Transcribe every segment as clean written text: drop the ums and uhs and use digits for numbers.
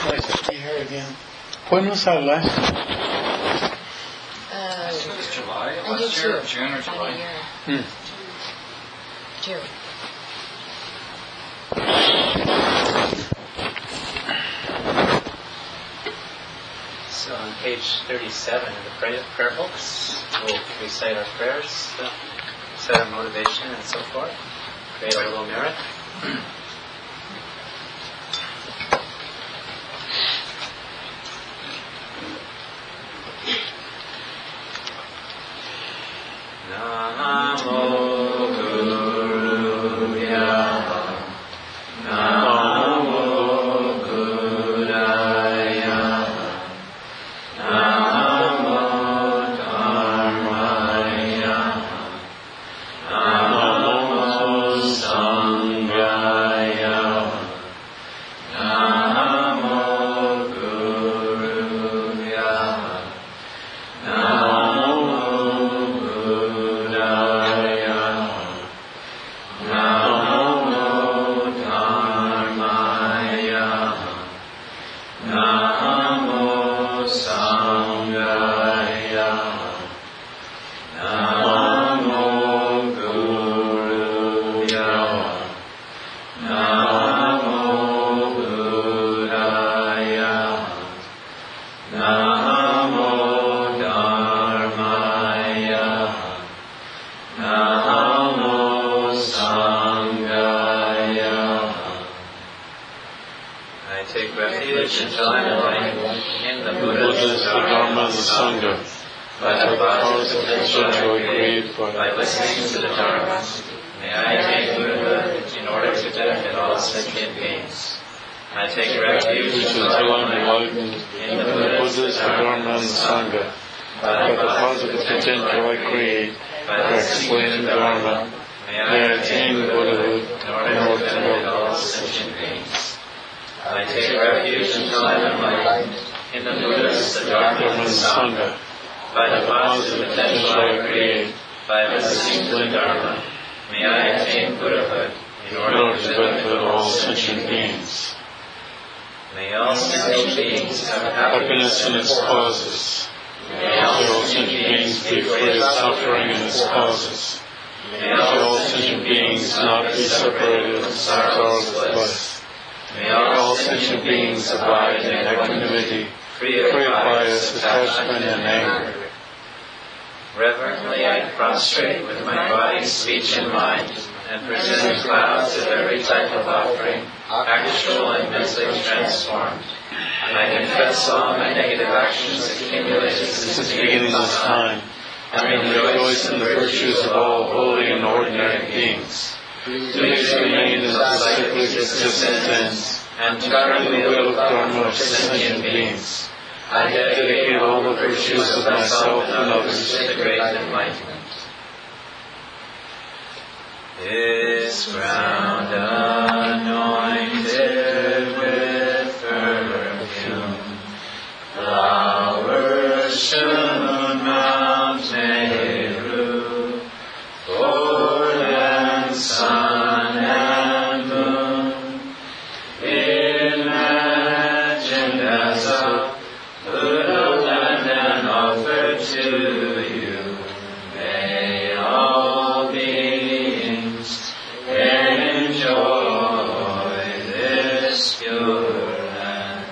Nice to be here again. When was our last? I think it was July last year, June or July. June. So on page 37 of the prayer books, we'll recite our prayers, set our motivation and so forth, create a little merit. Namo Guruya, Namo Guraya, Namo Dharmaya, Namo Sanghaya, Namo Guruya, Namo Guraya, Namo Dharmaya, Namo Sanghaya, Namo Guruya, Namo Guraya, Namo Dharmaya, Namo Sanghaya. I take refuge until I am enlightened in the Buddhas, the Dharma, and the Sangha. by the powers of potential I create by listening to the Dharma. May I attain Buddhahood in order to benefit all sentient beings. I take refuge Until I'm enlightened in in the the Buddhas, Buddhas, the Dharma, and the Sangha. By the positive potential I create by explaining Dharma, may may I attain Buddhahood in order to benefit all sentient beings. I take refuge until I am enlightened in the Buddhas, the Dharma, Dharma, and and the the Sangha. Sangha. By the positive potential I create by listening to the Dharma, may I attain Buddhahood in In order order to benefit all sentient beings. May all sentient beings have Happiness and its causes. May all May all sentient beings be free of suffering and its causes. May May all sentient beings not be separated from sorrow of life. May May all sentient beings abide in equanimity, free of bias, attachment, and anger. Reverently I prostrate with my body, speech, and mind, and present clouds of every type of offering, actual and mentally transformed. I confess all my negative actions accumulated Since since the beginning of time, and rejoice in the virtues of all holy and ordinary beings. Please remain as the cyclically existent ends, and turn the wheel of Dharma of sentient beings. I Dedicate all the virtues of myself and others to the great enlightenment. This ground anointed with perfume, flowers soon Mount Meru, golden sun and moon, imagined as a Buddha land and offered to you. May all beings enjoy this pure land.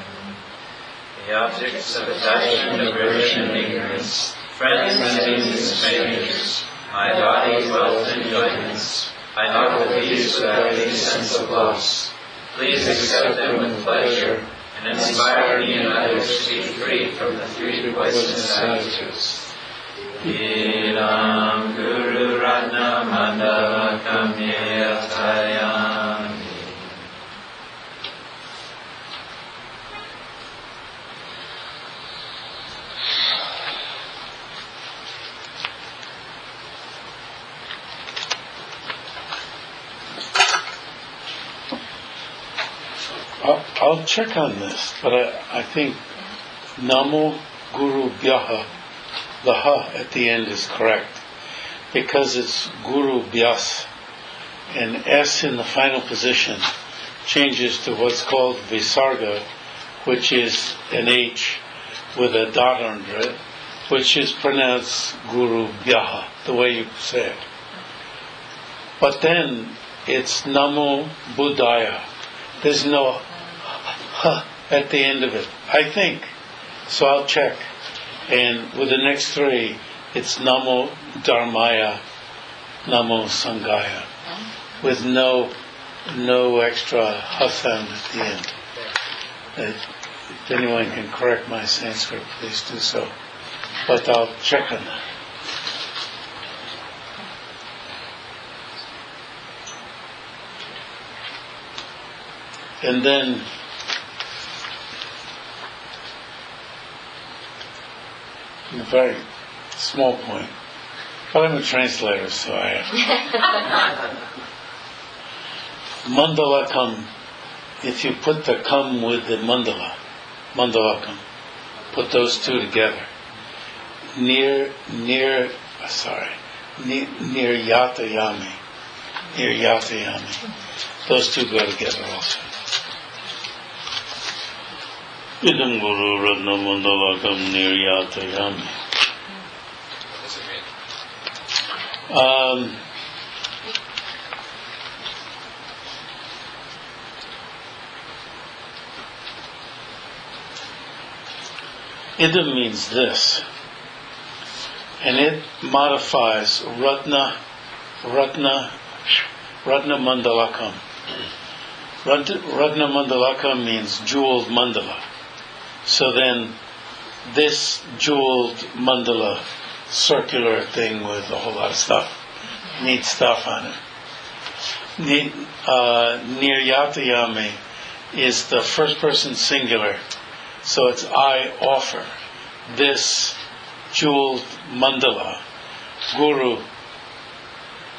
The objects of attachment, aversion, and ignorance, friends, enemies, strangers, my body, wealth, and enjoyments, I offer these without any sense of loss. Please accept them with pleasure and inspire me and others to be free from the three poisonous attitudes. Ilam Guru Ratna Mandala Kamyatayami. I'll check on this, but I think Namo Guru Bhyaha, the Ha at the end is correct, because it's Guru Bhyas, and S in the final position changes to what's called Visarga, which is an H with a dot under it, which is pronounced Guru Bhyaha, the way you say it. But then it's Namo Buddhaya. There's no ha at the end of it, I think. So I'll check. And with the next three, it's Namo Dharmaya, Namo Sanghaya, with no extra ha sound at the end. If anyone can correct my Sanskrit, please do so. But I'll check on that. And then a very small point. But I'm a translator, so I Mandalakam, if you put the kam with the mandalakam, put those two together. Near Yatayami. Near Yatayami. Those two go together also. Idam Guru Ratna Mandalakam Niryatayami. What does it mean? Idam means this, and it modifies Ratna Mandalakam. Ratna Mandalakam means jeweled mandala. So then, this jeweled mandala, circular thing with a whole lot of stuff, neat stuff on it. Niryatayami is the first person singular. So it's I offer this jeweled mandala, Guru,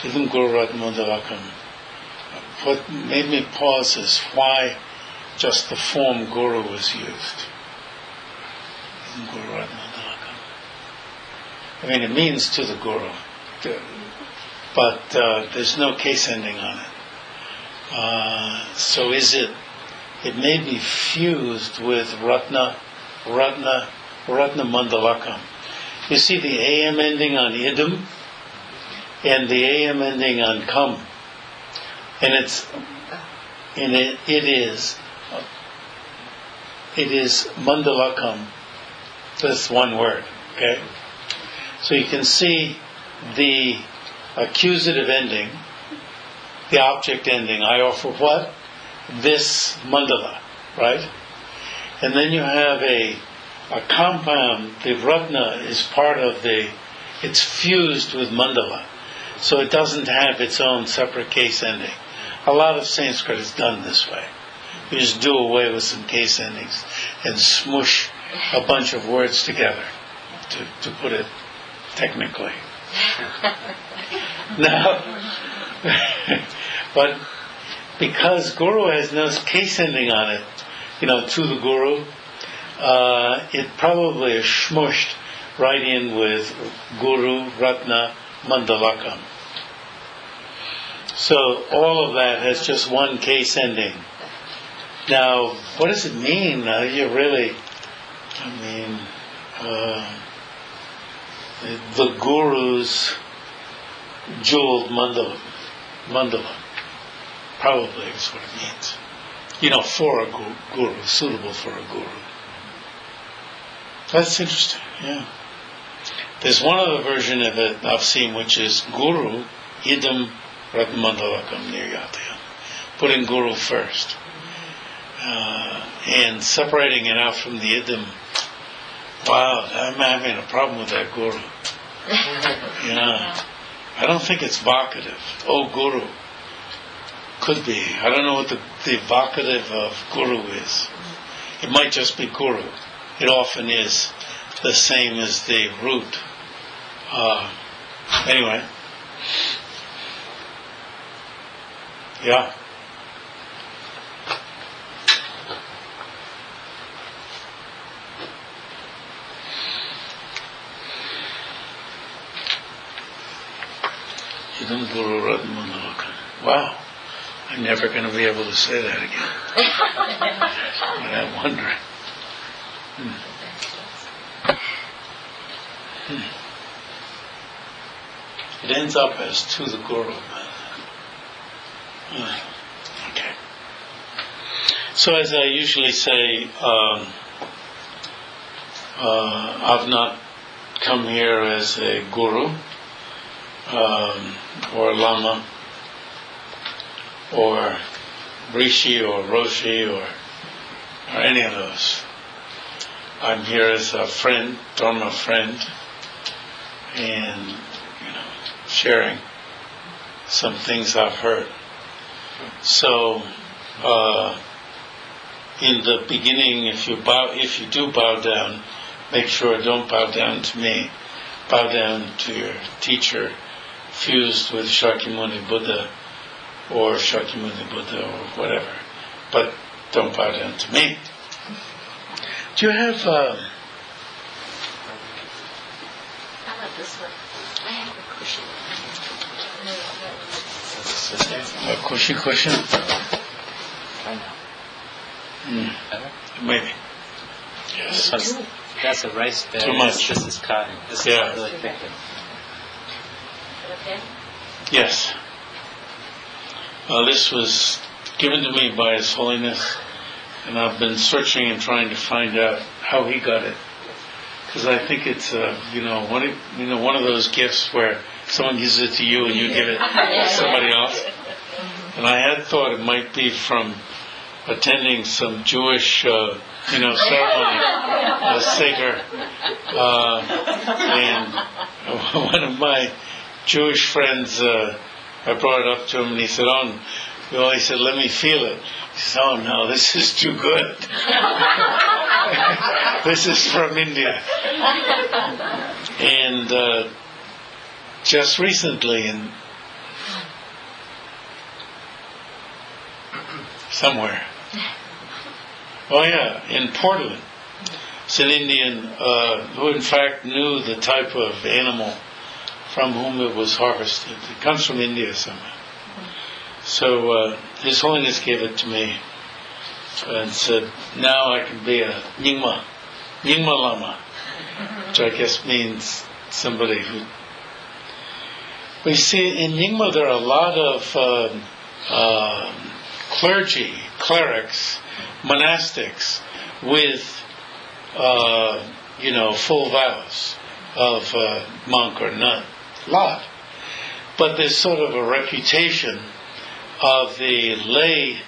Idam Guru Ratna Mandalakam. What made me pause is why just the form Guru was used. Idam Guru Ratna Mandalakam. I mean, it means to the Guru, but there's no case ending on it. So is it? It may be fused with Ratna Mandalakam. You see the AM ending on Idam and the AM ending on Kam. And it is Mandalakam. That's one word, okay? So you can see the accusative ending, the object ending. I offer what? This mandala, right? And then you have a compound. The Ratna is part of it's fused with mandala. So it doesn't have its own separate case ending. A lot of Sanskrit is done this way. You just do away with some case endings and smush a bunch of words together, to put it technically. Now, but because Guru has no case ending on it, to the Guru, it probably is smushed right in with Guru Ratna Mandalakam. So all of that has just one case ending. Now, what does it mean? The Guru's jeweled mandala. Probably is what it means. For a guru, suitable for a guru. That's interesting, yeah. There's one other version of it I've seen, which is Guru, Idam Ratna Mandalakam Niryatayam. Putting Guru first. And separating it out from the Idam. Wow, I'm having a problem with that Guru. I don't think it's vocative. Oh, Guru. Could be. I don't know what the vocative of Guru is. It might just be Guru. It often is the same as the root. Anyway. Yeah. Idam Guru Ratna Mandalakam. Wow. I'm never going to be able to say that again. But I'm wondering. It ends up as to the Guru. Okay. So as I usually say, I've not come here as a guru or lama or rishi or roshi or any of those. I'm here as a friend, dharma friend, and sharing some things I've heard. So, in the beginning, if you do bow down, make sure don't bow down to me. Bow down to your teacher, fused with Shakyamuni Buddha or Shakyamuni Buddha or whatever. But don't bow down to me. Do you have? How about this one? I have a cushion. A cushion? Maybe. Yes. That's a rice bed. Too much. This is cotton. This is really thick. Okay. Yes. This was given to me by His Holiness, and I've been searching and trying to find out how he got it. Because I think it's one of those gifts where someone gives it to you and you give it to somebody else. And I had thought it might be from attending some Jewish ceremony, a Seder, and one of my Jewish friends, I brought it up to him, and he said, he said, let me feel it. He said, oh no, this is too good. This is from India. And just recently, somewhere, in Portland, it's an Indian who in fact knew the type of animal from whom it was harvested. It comes from India somewhere. So His Holiness gave it to me and said, now I can be a Nyingma Lama, which I guess means somebody who... But you see, in Nyingma there are a lot of clerics, monastics, with, full vows of monk or nun. A lot. But there's sort of a reputation of the lay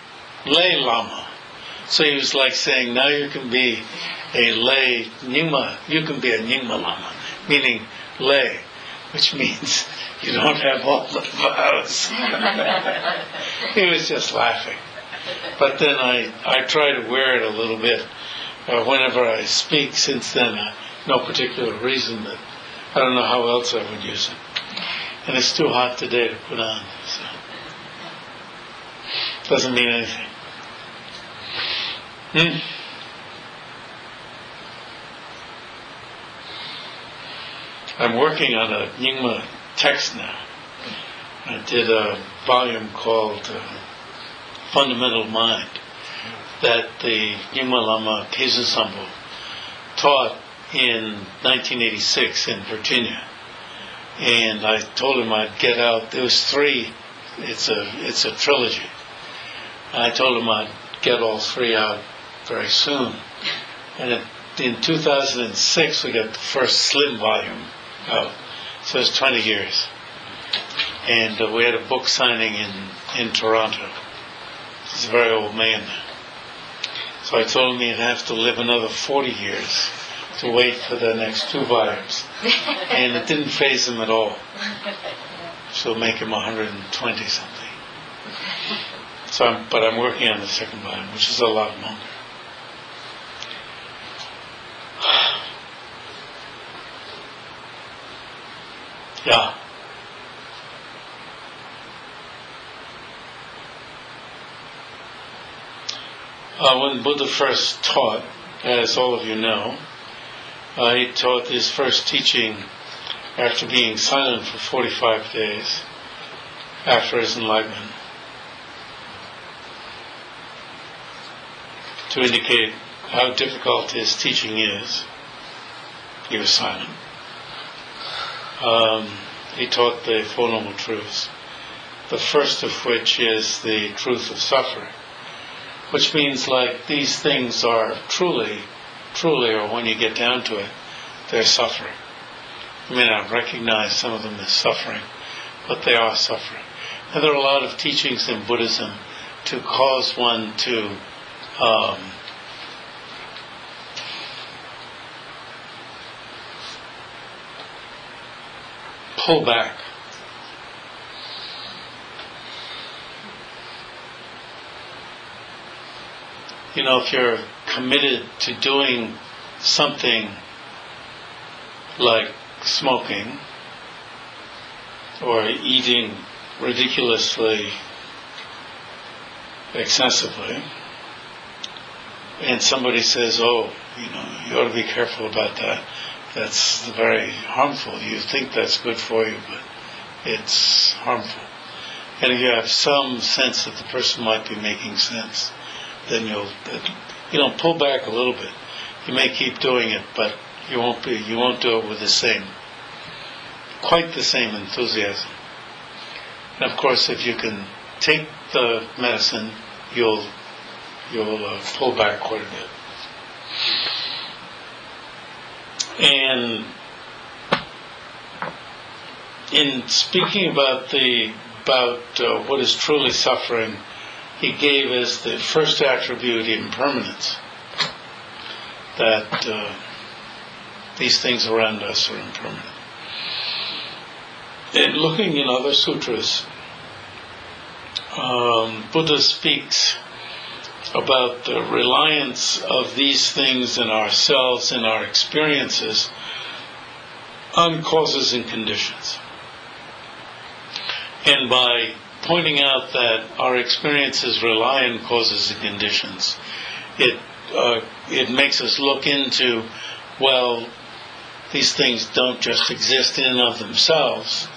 lama. So he was like saying, now you can be a lay Nyingma, you can be a Nyingma Lama, meaning lay, which means you don't have all the vows. He was just laughing. But then I try to wear it a little bit whenever I speak. Since then, no particular reason, that I don't know how else I would use it. And it's too hot today to put on, so doesn't mean anything. I'm working on a Nyingma text now. I did a volume called Fundamental Mind that the Nyingma Lama Keizan Sampo taught in 1986 in Virginia. And I told him I'd get out. There was 3. It's a trilogy. I told him I'd get all 3 out very soon. And in 2006 we got the first slim volume out. So it's 20 years. And we had a book signing in Toronto. He's a very old man now. So I told him he'd have to live another 40 years to wait for the next 2 volumes. And it didn't faze him at all. So make him 120 something. But I'm working on the second volume, which is a lot longer. Yeah. When Buddha first taught, as all of you know, he taught his first teaching after being silent for 45 days after his enlightenment, to indicate how difficult his teaching is. He was silent. He taught the Four Noble Truths, the first of which is the truth of suffering, which means like these things are truly, or when you get down to it, they're suffering. You may not recognize some of them as suffering, but they are suffering. And there are a lot of teachings in Buddhism to cause one to pull back. You know, if you're committed to doing something like smoking or eating ridiculously excessively, and somebody says, oh, you know, you ought to be careful about that. That's very harmful. You think that's good for you, but it's harmful. And if you have some sense that the person might be making sense, then you'll pull back a little bit. You may keep doing it, but you won't do it with quite the same enthusiasm. And of course, if you can take the medicine, you'll pull back quite a bit. And in speaking about what is truly suffering, he gave as the first attribute impermanence. That these things around us are impermanent. And looking in other sutras, Buddha speaks about the reliance of these things in ourselves and our experiences on causes and conditions. And by pointing out that our experiences rely on causes and conditions, it makes us look into, well, these things don't just exist in and of themselves.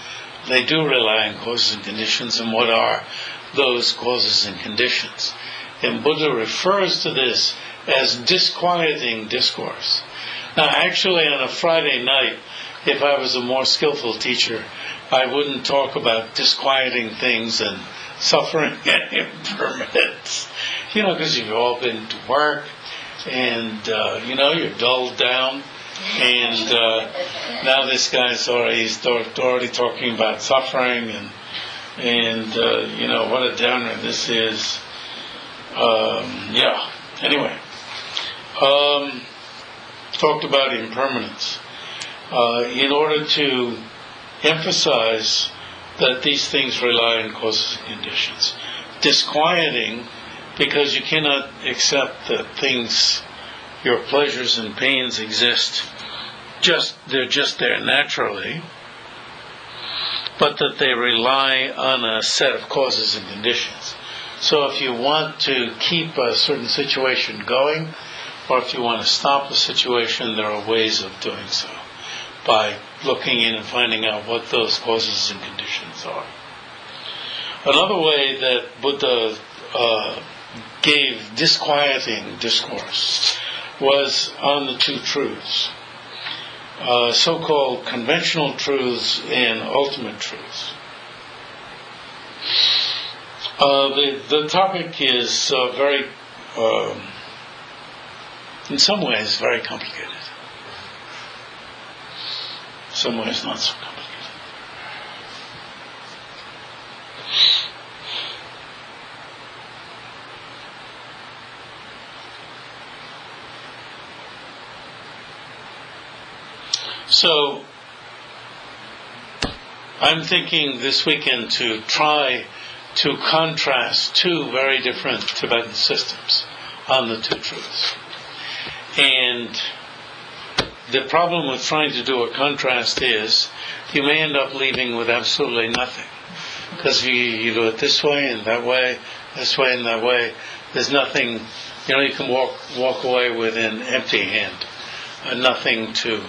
They do rely on causes and conditions, and what are those causes and conditions? And Buddha refers to this as disquieting discourse. Now, actually, on a Friday night, if I was a more skillful teacher, I wouldn't talk about disquieting things and suffering and impermanence. You know, because you've all been to work, and, you're dulled down. And now this guy's already talking about suffering, and what a downer this is. Anyway, talked about impermanence in order to emphasize that these things rely on causes and conditions. Disquieting, because you cannot accept that things, your pleasures and pains exist, they're just there naturally, but that they rely on a set of causes and conditions. So if you want to keep a certain situation going, or if you want to stop a situation, there are ways of doing so, by looking in and finding out what those causes and conditions are. Another way that Buddha gave disquieting discourse was on the two truths, so-called conventional truths and ultimate truths. The topic is very, in some ways, very complicated. In some ways, not so complicated. So, I'm thinking this weekend to try to contrast two very different Tibetan systems on the two truths. And the problem with trying to do a contrast is you may end up leaving with absolutely nothing. Because you do it this way and that way, this way and that way. There's nothing, you can walk away with an empty hand. Nothing to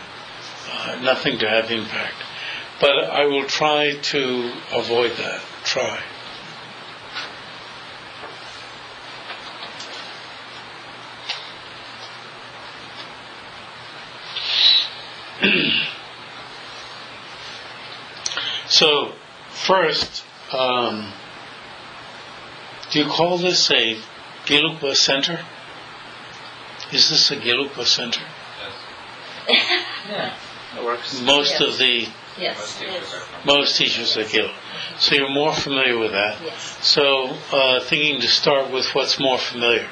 have impact. But I will try to avoid that. Try. So, first, do you call this a Gelugpa center? Is this a Gelugpa center? Yeah, it works. Most of the Yes. most teachers are Gelug. So you're more familiar with that. Yes. So, thinking to start with what's more familiar,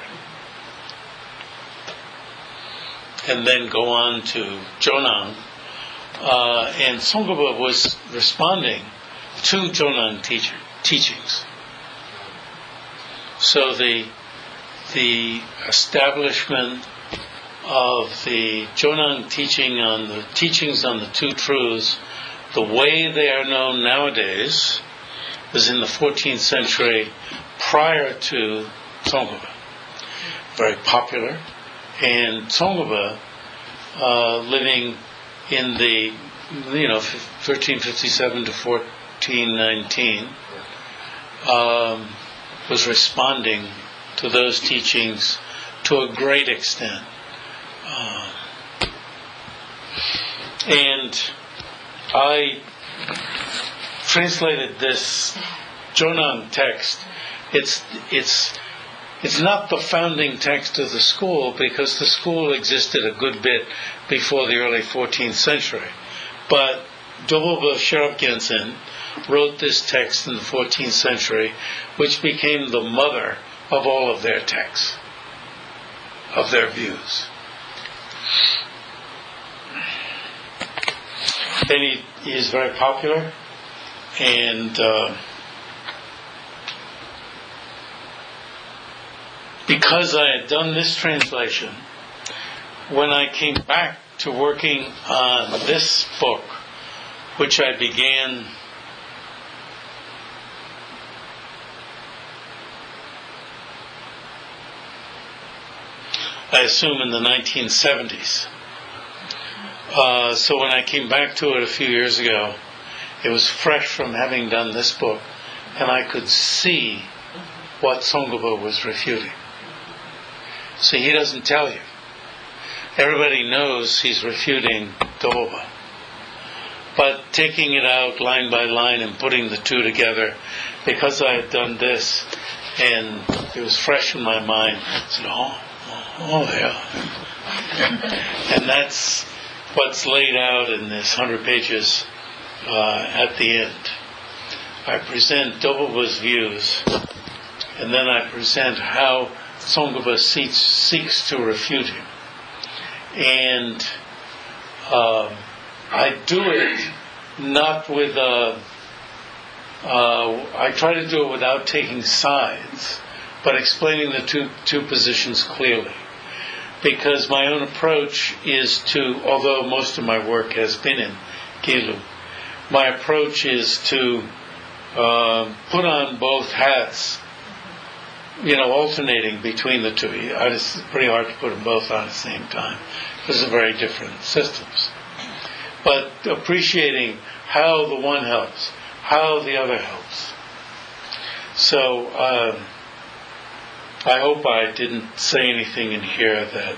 and then go on to Jonang. And Tsongkhapa was responding to Jonang teachings. So the establishment of the Jonang teachings on the two truths, the way they are known nowadays, was in the 14th century prior to Tsongkhapa. Very popular. And Tsongkhapa, living in the 1357 to 1419, was responding to those teachings to a great extent. And I translated this Jonang text. It's not the founding text of the school, because the school existed a good bit before the early 14th century. But Dobaba Sherab Gyaltsen wrote this text in the 14th century, which became the mother of all of their texts, of their views. And he is very popular, and because I had done this translation, when I came back to working on this book, which I began I assume in the 1970s. So when I came back to it a few years ago, it was fresh from having done this book, and I could see what Tsongkhapa was refuting. So he doesn't tell you. Everybody knows he's refuting Dobaba. But taking it out line by line and putting the two together, because I had done this, and it was fresh in my mind, I said, oh yeah. And that's what's laid out in this 100 pages at the end. I present Dobaba's views, and then I present how Tsongkhapa seeks to refute him. And I do it not with I try to do it without taking sides, but explaining the two positions clearly. Because my own approach is to, although most of my work has been in Gelug, my approach is to put on both hats, alternating between the two. It's pretty hard to put them both on at the same time, because they're very different systems. But appreciating how the one helps, how the other helps. So I hope I didn't say anything in here that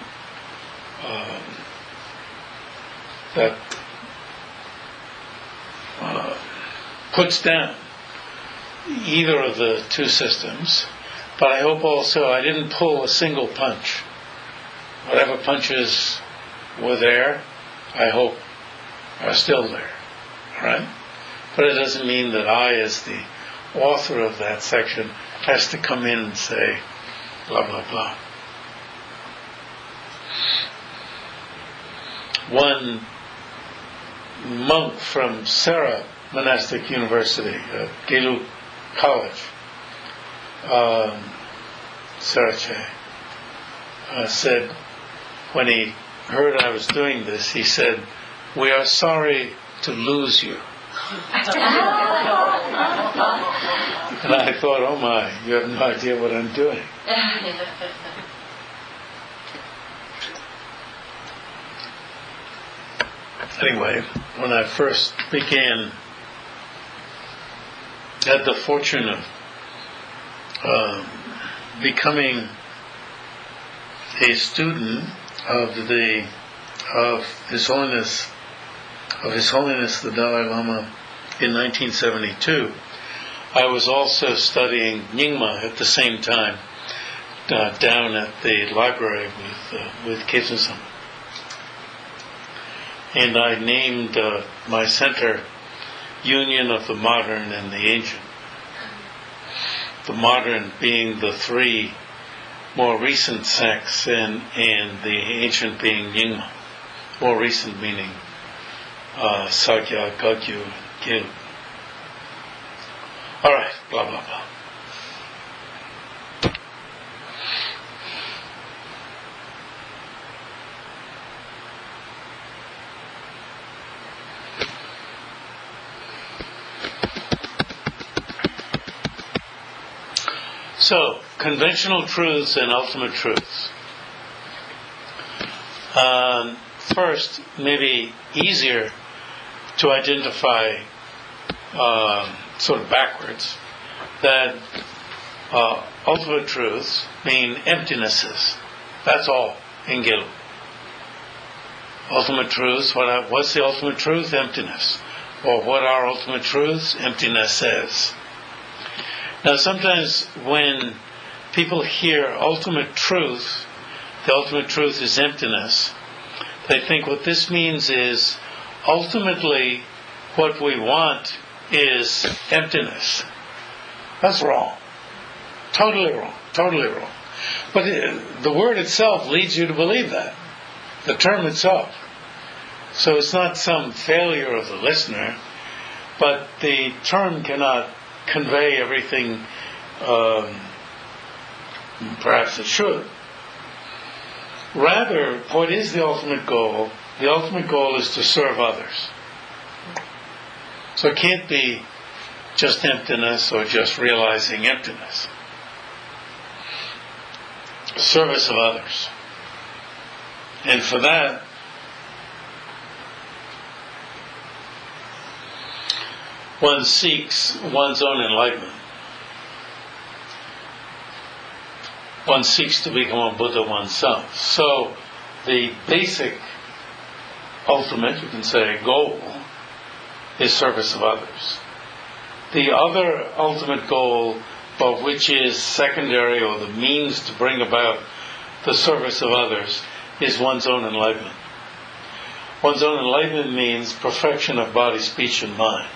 puts down either of the two systems. But I hope also I didn't pull a single punch. Whatever punches were there, I hope are still there. All right? But it doesn't mean that I, as the author of that section, has to come in and say, blah, blah, blah. One monk from Sera Monastic University, Gelug College, Sarache, said, when he heard I was doing this, he said, "We are sorry to lose you." And I thought, oh my, you have no idea what I'm doing. Anyway, when I first began, had the fortune of becoming a student of His Holiness of His Holiness the Dalai Lama in 1972, I was also studying Nyingma at the same time down at the library with Kizuna-sama. And I named my center Union of the Modern and the Ancient. The modern being the three more recent sects and the ancient being Nyingma. More recent meaning Sakya, Gakyu, and Gil. Alright, blah blah blah. So, conventional truths and ultimate truths. First, maybe easier to identify sort of backwards, that ultimate truths mean emptinesses. That's all in Gelu. Ultimate truths, what's the ultimate truth? Emptiness. Or what are ultimate truths? Emptinesses. Now sometimes when people hear ultimate truth, the ultimate truth is emptiness, they think what this means is ultimately what we want is emptiness. That's wrong. Totally wrong. Totally wrong. But the word itself leads you to believe that. The term itself. So it's not some failure of the listener, but the term cannot convey everything perhaps it should. Rather, what is the ultimate goal? The ultimate goal is to serve others. So it can't be just emptiness or just realizing emptiness. Service of others. And for that, one seeks one's own enlightenment. One seeks to become a Buddha oneself. So the basic, ultimate, you can say, goal is service of others. The other ultimate goal, of which is secondary or the means to bring about the service of others, is one's own enlightenment. One's own enlightenment means perfection of body, speech, and mind.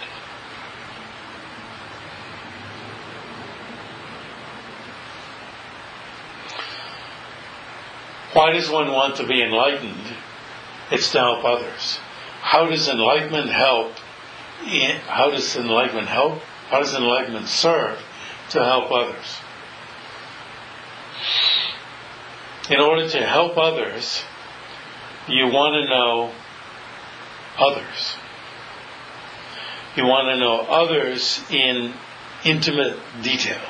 Why does one want to be enlightened? It's to help others. How does enlightenment help? How does enlightenment help? How does enlightenment serve to help others? In order to help others, you want to know others. You want to know others in intimate detail.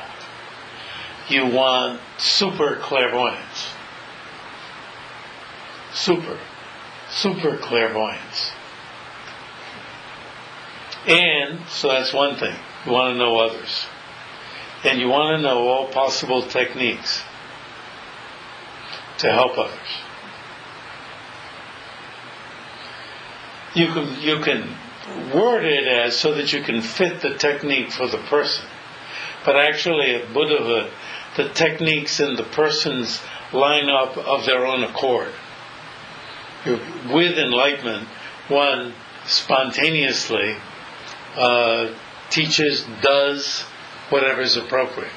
You want super clairvoyance. Super clairvoyance. And, so that's one thing. You want to know others. And you want to know all possible techniques to help others. You can word it as so that you can fit the technique for the person. But actually at Buddhahood, the techniques and the persons line up of their own accord. With enlightenment, one spontaneously teaches, does whatever is appropriate.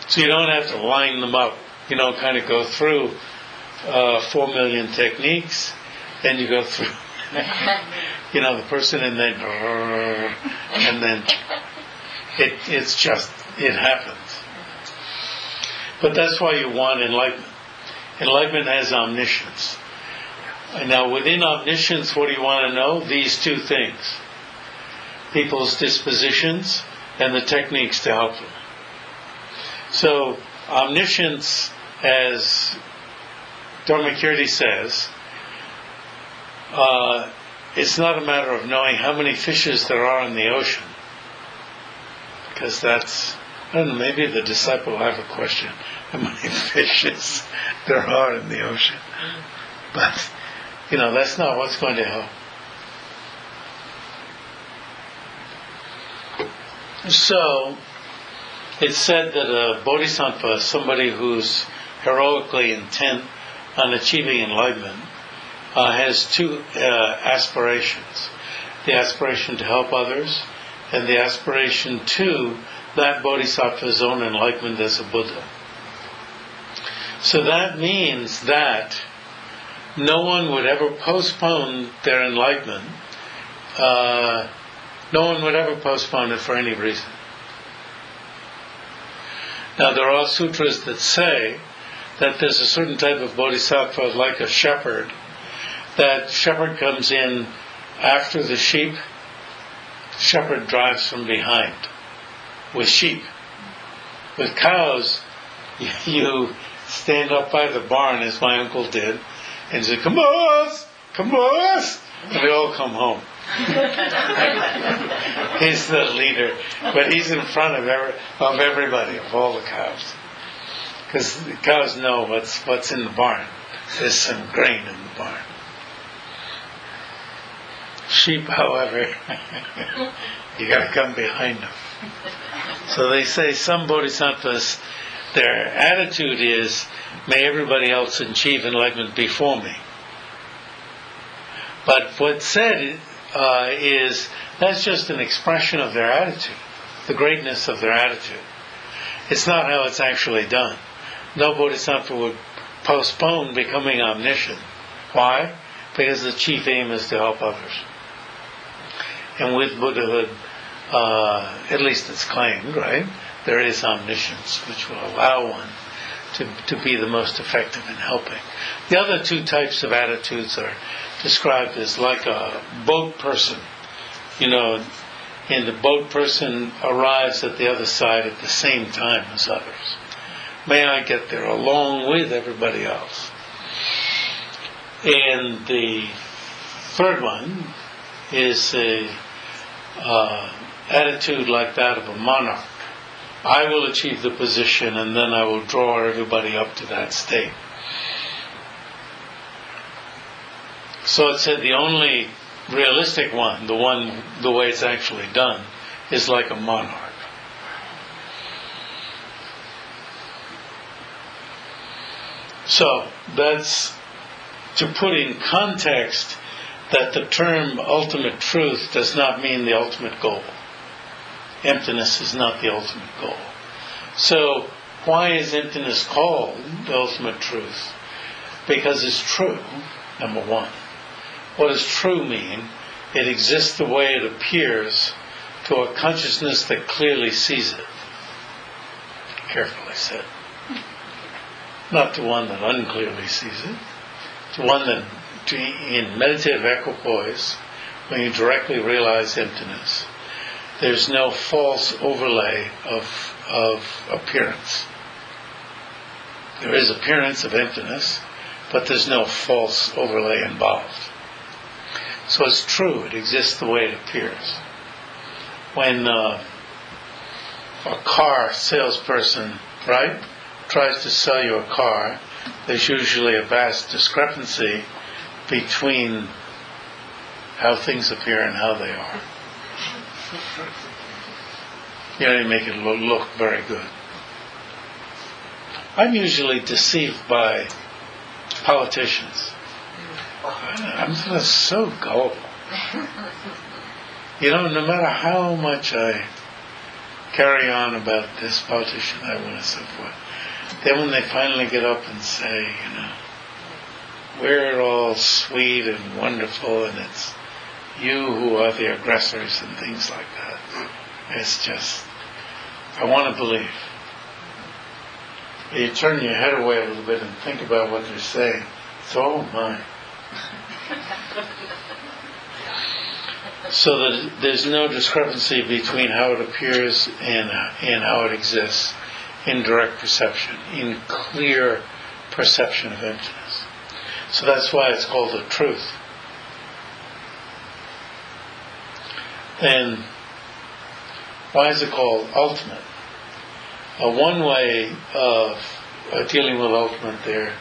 So you don't have to line them up. You don't kind of go through 4 million techniques, then you go through, the person, and then it happens. But that's why you want enlightenment. Enlightenment has omniscience. And now within omniscience, what do you want to know? These two things. People's dispositions and the techniques to help them. So, omniscience, as Dharmakirti says, it's not a matter of knowing how many fishes there are in the ocean. Because that's, I don't know, maybe the disciple will have a question. How many fishes there are in the ocean? But That's not what's going to help. So, it's said that a bodhisattva is somebody who's heroically intent on achieving enlightenment, has two aspirations. The aspiration to help others, and the aspiration to that bodhisattva's own enlightenment as a Buddha. So that means that no one would ever postpone their enlightenment. No one would ever postpone it for any reason. Now there are sutras that say that there's a certain type of bodhisattva, like a shepherd. That shepherd comes in after the sheep. Shepherd drives from behind with sheep. With cows, you stand up by the barn, as my uncle did, and say, "Come on, and they all come home." He's the leader, but he's in front of everybody, of all the cows, because the cows know what's in the barn. There's some grain in the barn. Sheep, however, you got to come behind them. So they say some bodhisattvas, their attitude is, may everybody else achieve enlightenment before me. But what's said is that's just an expression of their attitude, the greatness of their attitude. It's not how it's actually done. No bodhisattva would postpone becoming omniscient. Why? Because the chief aim is to help others. And with Buddhahood, at least it's claimed, right? There is omniscience, which will allow one to be the most effective in helping. The other two types of attitudes are described as like a boat person. And the boat person arrives at the other side at the same time as others. May I get there along with everybody else. And the third one is a attitude like that of a monarch. I will achieve the position, and then I will draw everybody up to that state. So it said the only realistic one, the way it's actually done, is like a monarch. So that's to put in context that the term ultimate truth does not mean the ultimate goal. Emptiness is not the ultimate goal. So why is emptiness called the ultimate truth? Because it's true, number one. What does true mean? It exists the way it appears to a consciousness that clearly sees it. Carefully said. Not to one that unclearly sees it. To one that, in meditative equipoise, when you directly realize emptiness, there's no false overlay of appearance. There is appearance of emptiness, but there's no false overlay involved. So it's true, it exists the way it appears. When a car salesperson, right, tries to sell you a car, there's usually a vast discrepancy between how things appear and how they are. You make it look very good. I'm usually deceived by politicians. I'm just so gullible. No matter how much I carry on about this politician, that one, and so forth, then when they finally get up and say, we're all sweet and wonderful, and it's you who are the aggressors and things like that, it's just, I want to believe. You turn your head away a little bit and think about what they're saying. It's all mine. So that there's no discrepancy between how it appears and how it exists in direct perception, in clear perception of emptiness. So that's why it's called the truth. Then, why is it called ultimate? One way of dealing with ultimate there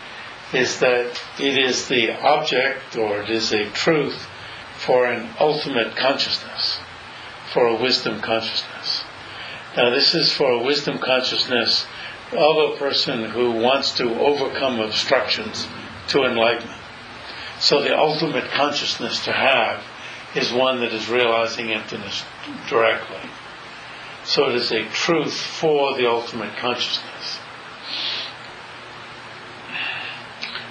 is that it is the object, or it is a truth for an ultimate consciousness, for a wisdom consciousness. Now this is for a wisdom consciousness of a person who wants to overcome obstructions to enlightenment. So the ultimate consciousness to have is one that is realizing emptiness directly. So it is a truth for the ultimate consciousness.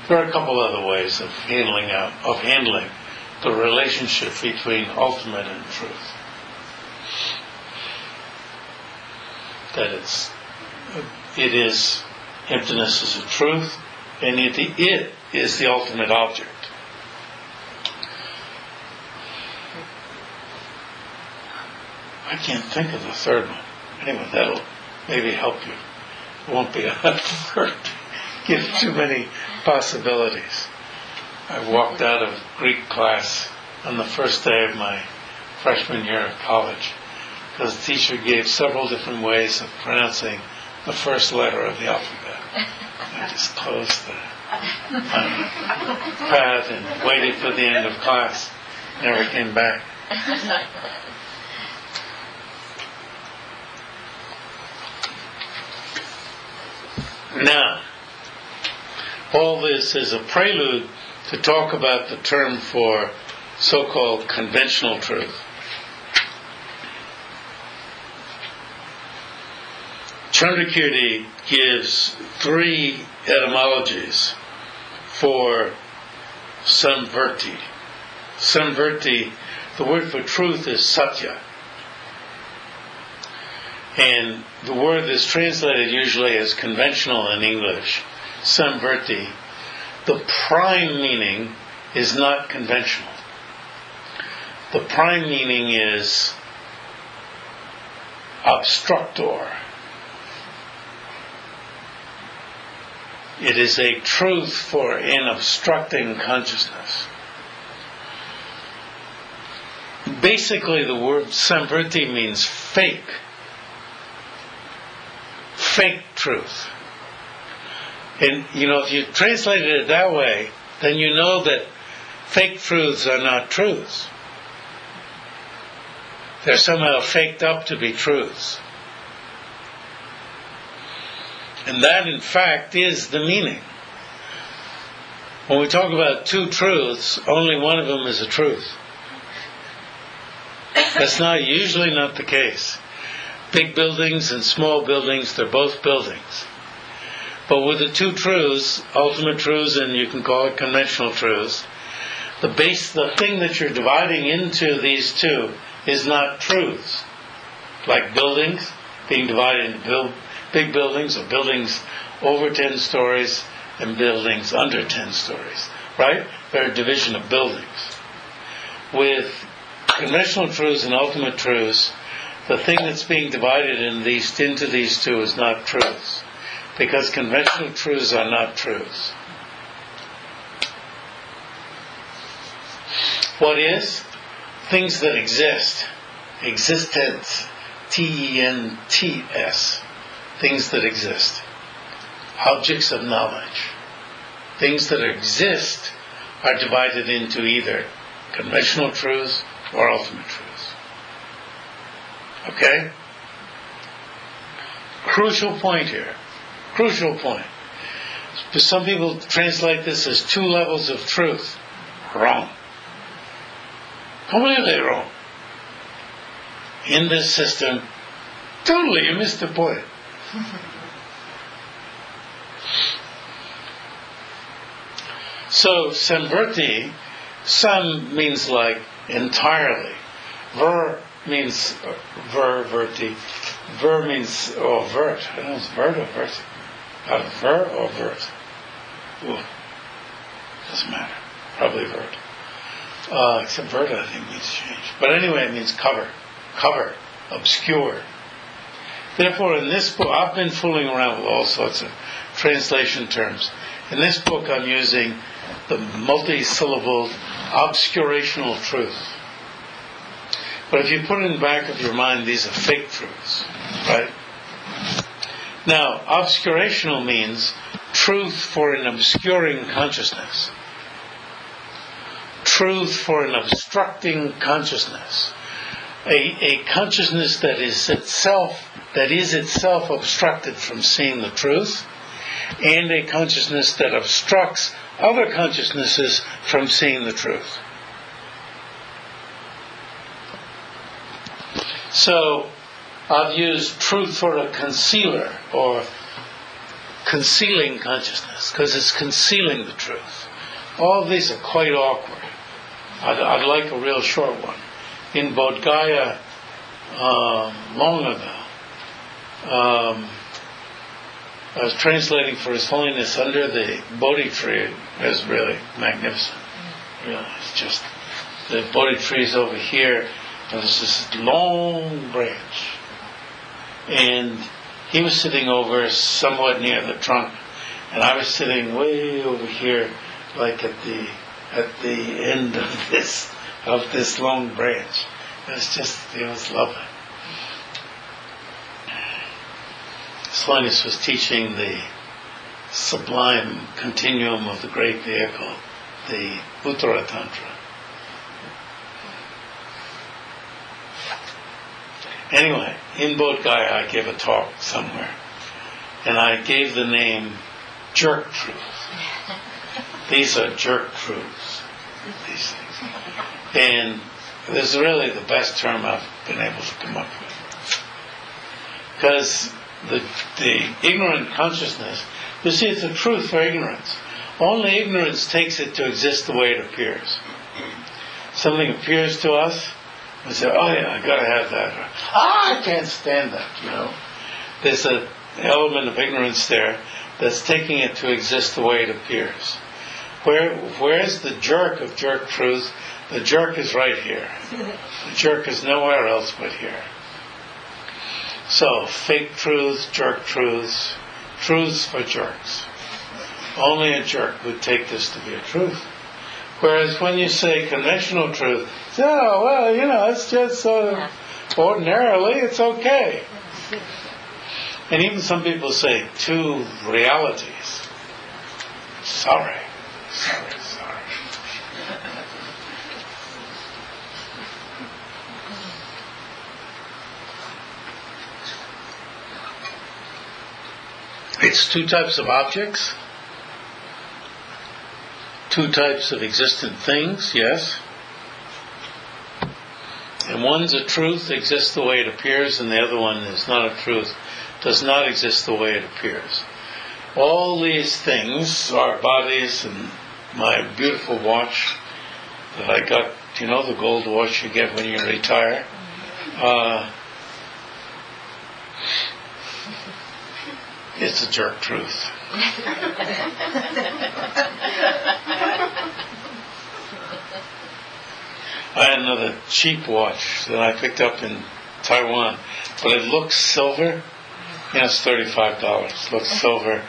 There are a couple other ways of handling the relationship between ultimate and truth. That it is emptiness is a truth, and it is the ultimate object. I can't think of the third one. Anyway, that'll maybe help you. It won't be enough to give too many possibilities. I walked out of Greek class on the first day of my freshman year of college because the teacher gave several different ways of pronouncing the first letter of the alphabet. I just closed the pad and waited for the end of class. Never came back. Now, all this is a prelude to talk about the term for so-called conventional truth. Chandrakirti gives 3 etymologies for samvrti. Samvrti, the word for truth is satya. And the word is translated usually as conventional in English, samvrti. The prime meaning is not conventional. The prime meaning is obstructor. It is a truth for an obstructing consciousness. Basically, the word samvrti means fake. Fake truth. And, if you translated it that way, then you know that fake truths are not truths. They're somehow faked up to be truths. And that, in fact, is the meaning. When we talk about 2 truths, only one of them is a truth. That's usually not the case. Big buildings and small buildings, they're both buildings. But with the 2 truths, ultimate truths and you can call it conventional truths, the thing that you're dividing into these 2 is not truths. Like buildings being divided into big buildings or buildings over 10 stories and buildings under 10 stories. Right? They're a division of buildings. With conventional truths and ultimate truths, the thing that's being divided into these 2 is not truths. Because conventional truths are not truths. What is? Things that exist. Existence. T-E-N-T-S. Things that exist. Objects of knowledge. Things that exist are divided into either conventional truths or ultimate truths. Okay? Crucial point here. Crucial point. Some people translate this as 2 levels of truth. Wrong. Completely wrong. In this system, totally you missed the point. So, samvrti, sam means like entirely. Ver means verti. Ver means vert. I don't know, it's vert or vert. Ver or vert? Ooh, doesn't matter. Probably vert. Except vert, I think, means change. But anyway, it means cover, obscure. Therefore, in this book, I've been fooling around with all sorts of translation terms. In this book, I'm using the multi-syllable obscurational truth. But if you put it in the back of your mind, these are fake truths, right? Now, obscurational means truth for an obscuring consciousness, truth for an obstructing consciousness, a consciousness that is itself obstructed from seeing the truth, and a consciousness that obstructs other consciousnesses from seeing the truth. So I've used truth for a concealer or concealing consciousness, because it's concealing the truth. All of these are quite awkward. I'd like a real short one. In Bodh Gaya, long ago, I was translating for His Holiness under the Bodhi tree. It was really magnificent. Really, it's just, the Bodhi tree is over here, and there's this long branch. And he was sitting over somewhat near the trunk, and I was sitting way over here, like at the end of this long branch. It was lovely. His Holiness was teaching the sublime continuum of the great vehicle, the Uttara Tantra. Anyway, in Bodh Gaya I gave a talk somewhere, and I gave the name Jerk Truth. These are jerk truths, these things. And this is really the best term I've been able to come up with. Because the ignorant consciousness, you see, it's a truth for ignorance. Only ignorance takes it to exist the way it appears. Something appears to us, we say, oh yeah, I gotta have that. Or, I can't stand that, There's an element of ignorance there that's taking it to exist the way it appears. Where's the jerk of jerk truth? The jerk is right here. The jerk is nowhere else but here. So, fake truths, jerk truths, truths for jerks. Only a jerk would take this to be a truth. Whereas when you say conventional truth, oh, well, it's just ordinarily, it's okay. And even some people say two realities. Sorry. It's two types of objects, two types of existent things, yes. And one's a truth, exists the way it appears, and the other one is not a truth, does not exist the way it appears. All these things, our bodies and my beautiful watch that I got, the gold watch you get when you retire, it's a jerk truth. I had another cheap watch that I picked up in Taiwan, but it looks silver. It's $35. It looks silver.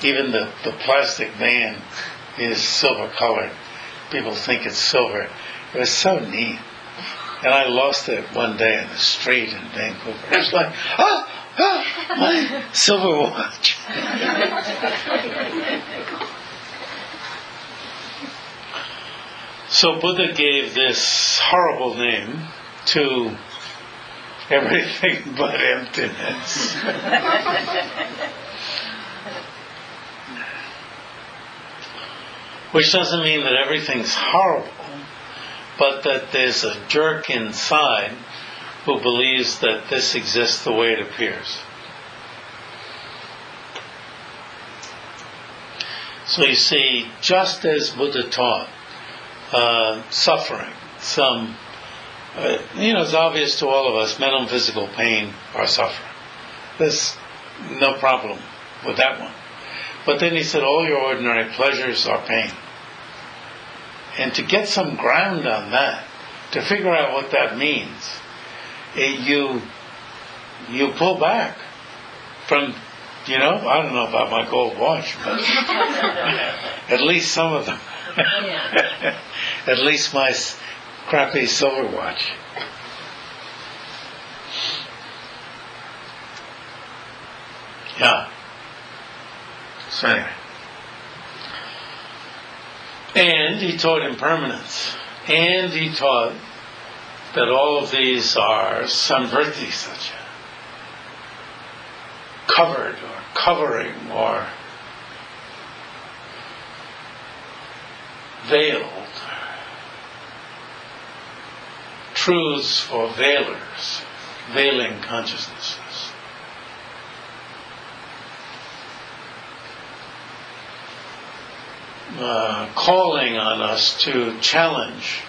Even the plastic band is silver colored. People think it's silver. It was so neat. And I lost it one day in the street in Vancouver. It was like, my silver watch. So Buddha gave this horrible name to everything but emptiness. Which doesn't mean that everything's horrible, but that there's a jerk inside who believes that this exists the way it appears. So you see, just as Buddha taught, suffering, it's obvious to all of us, mental and physical pain are suffering. There's no problem with that one. But then he said, all your ordinary pleasures are pain. And to get some ground on that, to figure out what that means, you pull back from, I don't know about my gold watch, but at least some of them. At least my crappy silver watch. Yeah. So anyway. And he taught impermanence. And he taught that all of these are samvrti satya, covered or covering or veiled, truths for veilers, veiling consciousnesses. Calling on us to challenge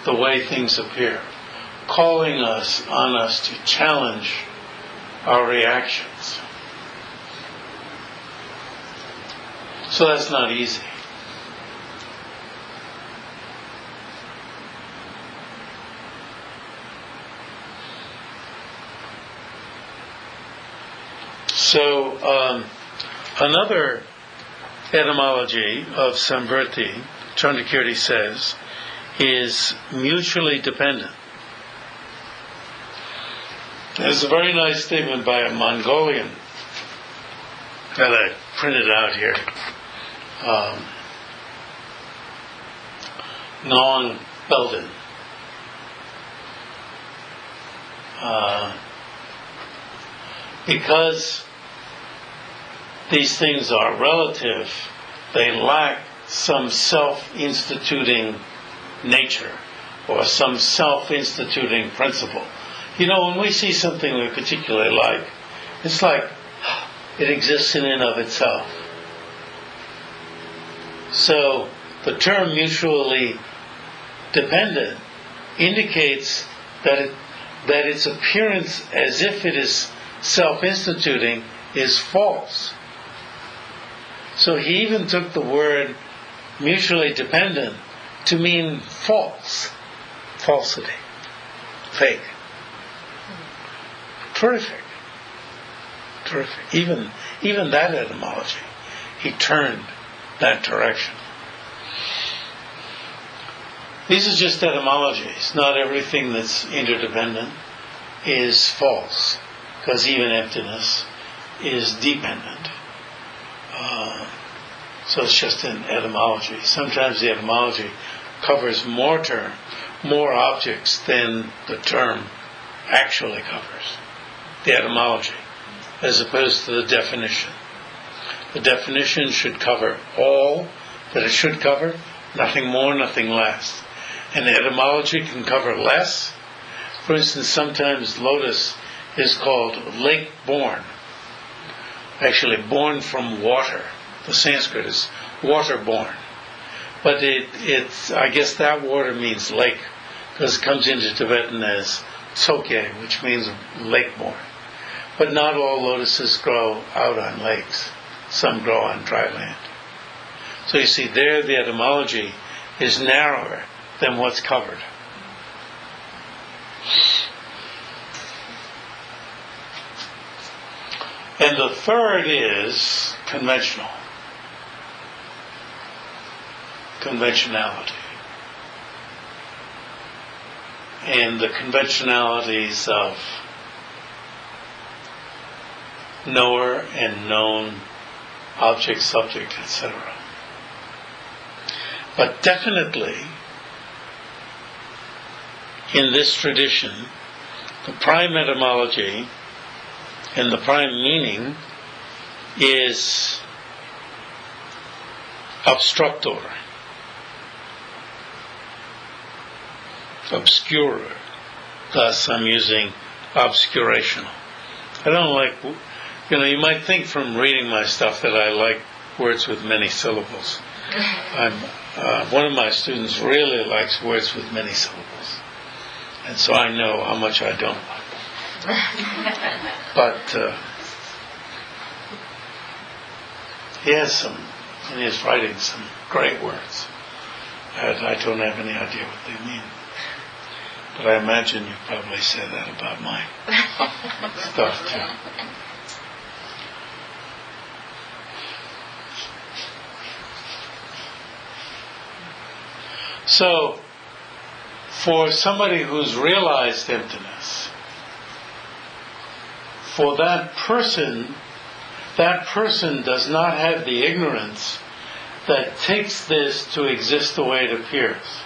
the way things appear, calling on us to challenge our reactions. So that's not easy. So another etymology of samvrti, Chandrakirti says, is mutually dependent. There's a very nice statement by a Mongolian that I printed out here. Nong Belden. Because these things are relative, they lack some self-instituting nature or some self-instituting principle. You know, when we see something we particularly like, it's like it exists in and of itself. So the term mutually dependent indicates that its appearance as if it is self-instituting is false. So he even took the word mutually dependent to mean false, falsity, fake. Terrific. Even that etymology, he turned that direction. These are just etymologies. Not everything that's interdependent is false, because even emptiness is dependent. So it's just an etymology. Sometimes the etymology covers more objects than the term actually covers. The etymology, as opposed to the definition. The definition should cover all that it should cover, nothing more, nothing less. And the etymology can cover less. For instance, sometimes lotus is called lake-born. Actually, born from water. The Sanskrit is water-born. But it's I guess that water means lake, because it comes into Tibetan as tsokye, which means lake-born. But not all lotuses grow out on lakes. Some grow on dry land. So you see, there the etymology is narrower than what's covered. And the third is conventional. Conventionality. And the conventionalities of knower and known, object, subject, etc. But definitely, in this tradition, the prime etymology and the prime meaning is obstructor, obscurer. Thus, I'm using obscurational. I don't like, you might think from reading my stuff that I like words with many syllables. One of my students really likes words with many syllables. And so I know how much I don't like them. But he has in his writing, some great words. I don't have any idea what they mean. But I imagine you probably said that about my stuff too. So, for somebody who's realized emptiness, for that person does not have the ignorance that takes this to exist the way it appears.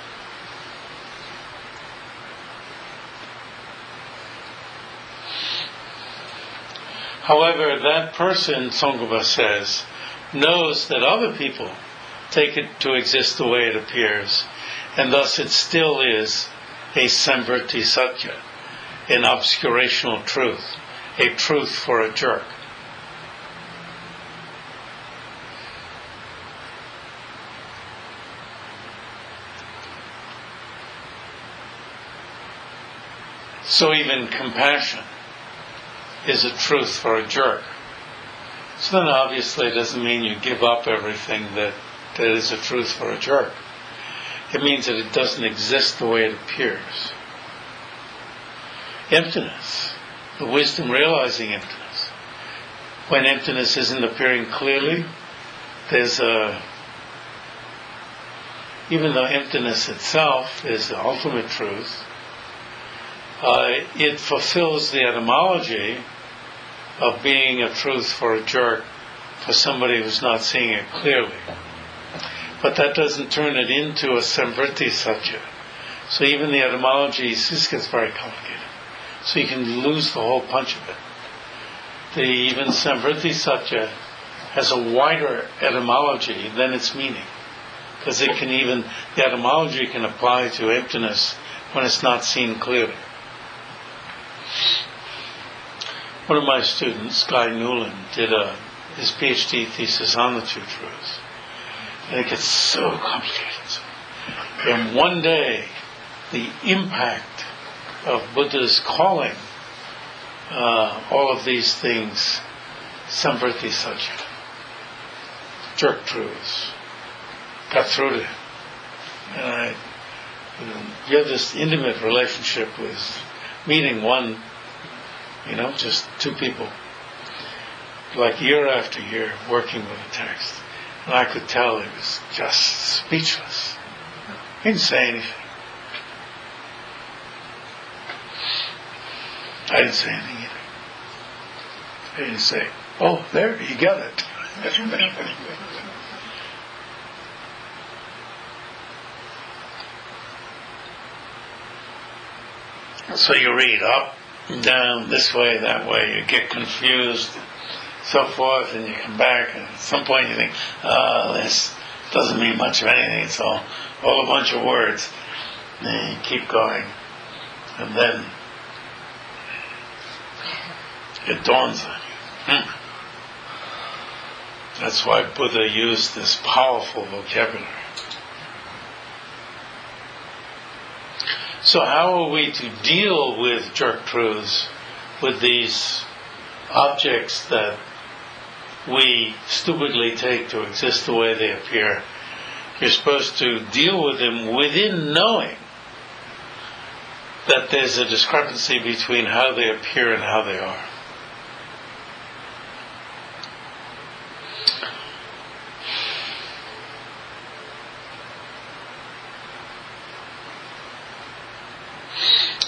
However, that person, Tsongkhapa says, knows that other people take it to exist the way it appears, and thus it still is a Samvrti Satya, an obscurational truth, a truth for a jerk. So even compassion is a truth for a jerk. So then obviously it doesn't mean you give up everything that is a truth for a jerk. It means that it doesn't exist the way it appears. Emptiness, the wisdom realizing emptiness. When emptiness isn't appearing clearly, even though emptiness itself is the ultimate truth, it fulfills the etymology of being a truth for a jerk for somebody who's not seeing it clearly. But that doesn't turn it into a Samvrti Satya. So even the etymology just gets very complicated. So you can lose the whole punch of it. Even Samvrti Satya has a wider etymology than its meaning. Because the etymology can apply to emptiness when it's not seen clearly. One of my students, Guy Newland, did his PhD thesis on the Two Truths. And it gets so complicated. And one day, the impact of Buddha's calling all of these things Samvrti Satya, jerk truths, got through to him. And you have this intimate relationship with meeting one, just two people, like year after year, working with a text. And I could tell he was just speechless. He didn't say anything. I didn't say anything either. I didn't say, "Oh, there, you got it." So you read up, down, this way, that way, you get confused, so forth, and you come back, and at some point you think, this doesn't mean much of anything, it's all a bunch of words. And you keep going, and then it dawns on you. That's why Buddha used this powerful vocabulary. So how are we to deal with jerk truths, with these objects that we stupidly take to exist the way they appear? You're supposed to deal with them within knowing that there's a discrepancy between how they appear and how they are.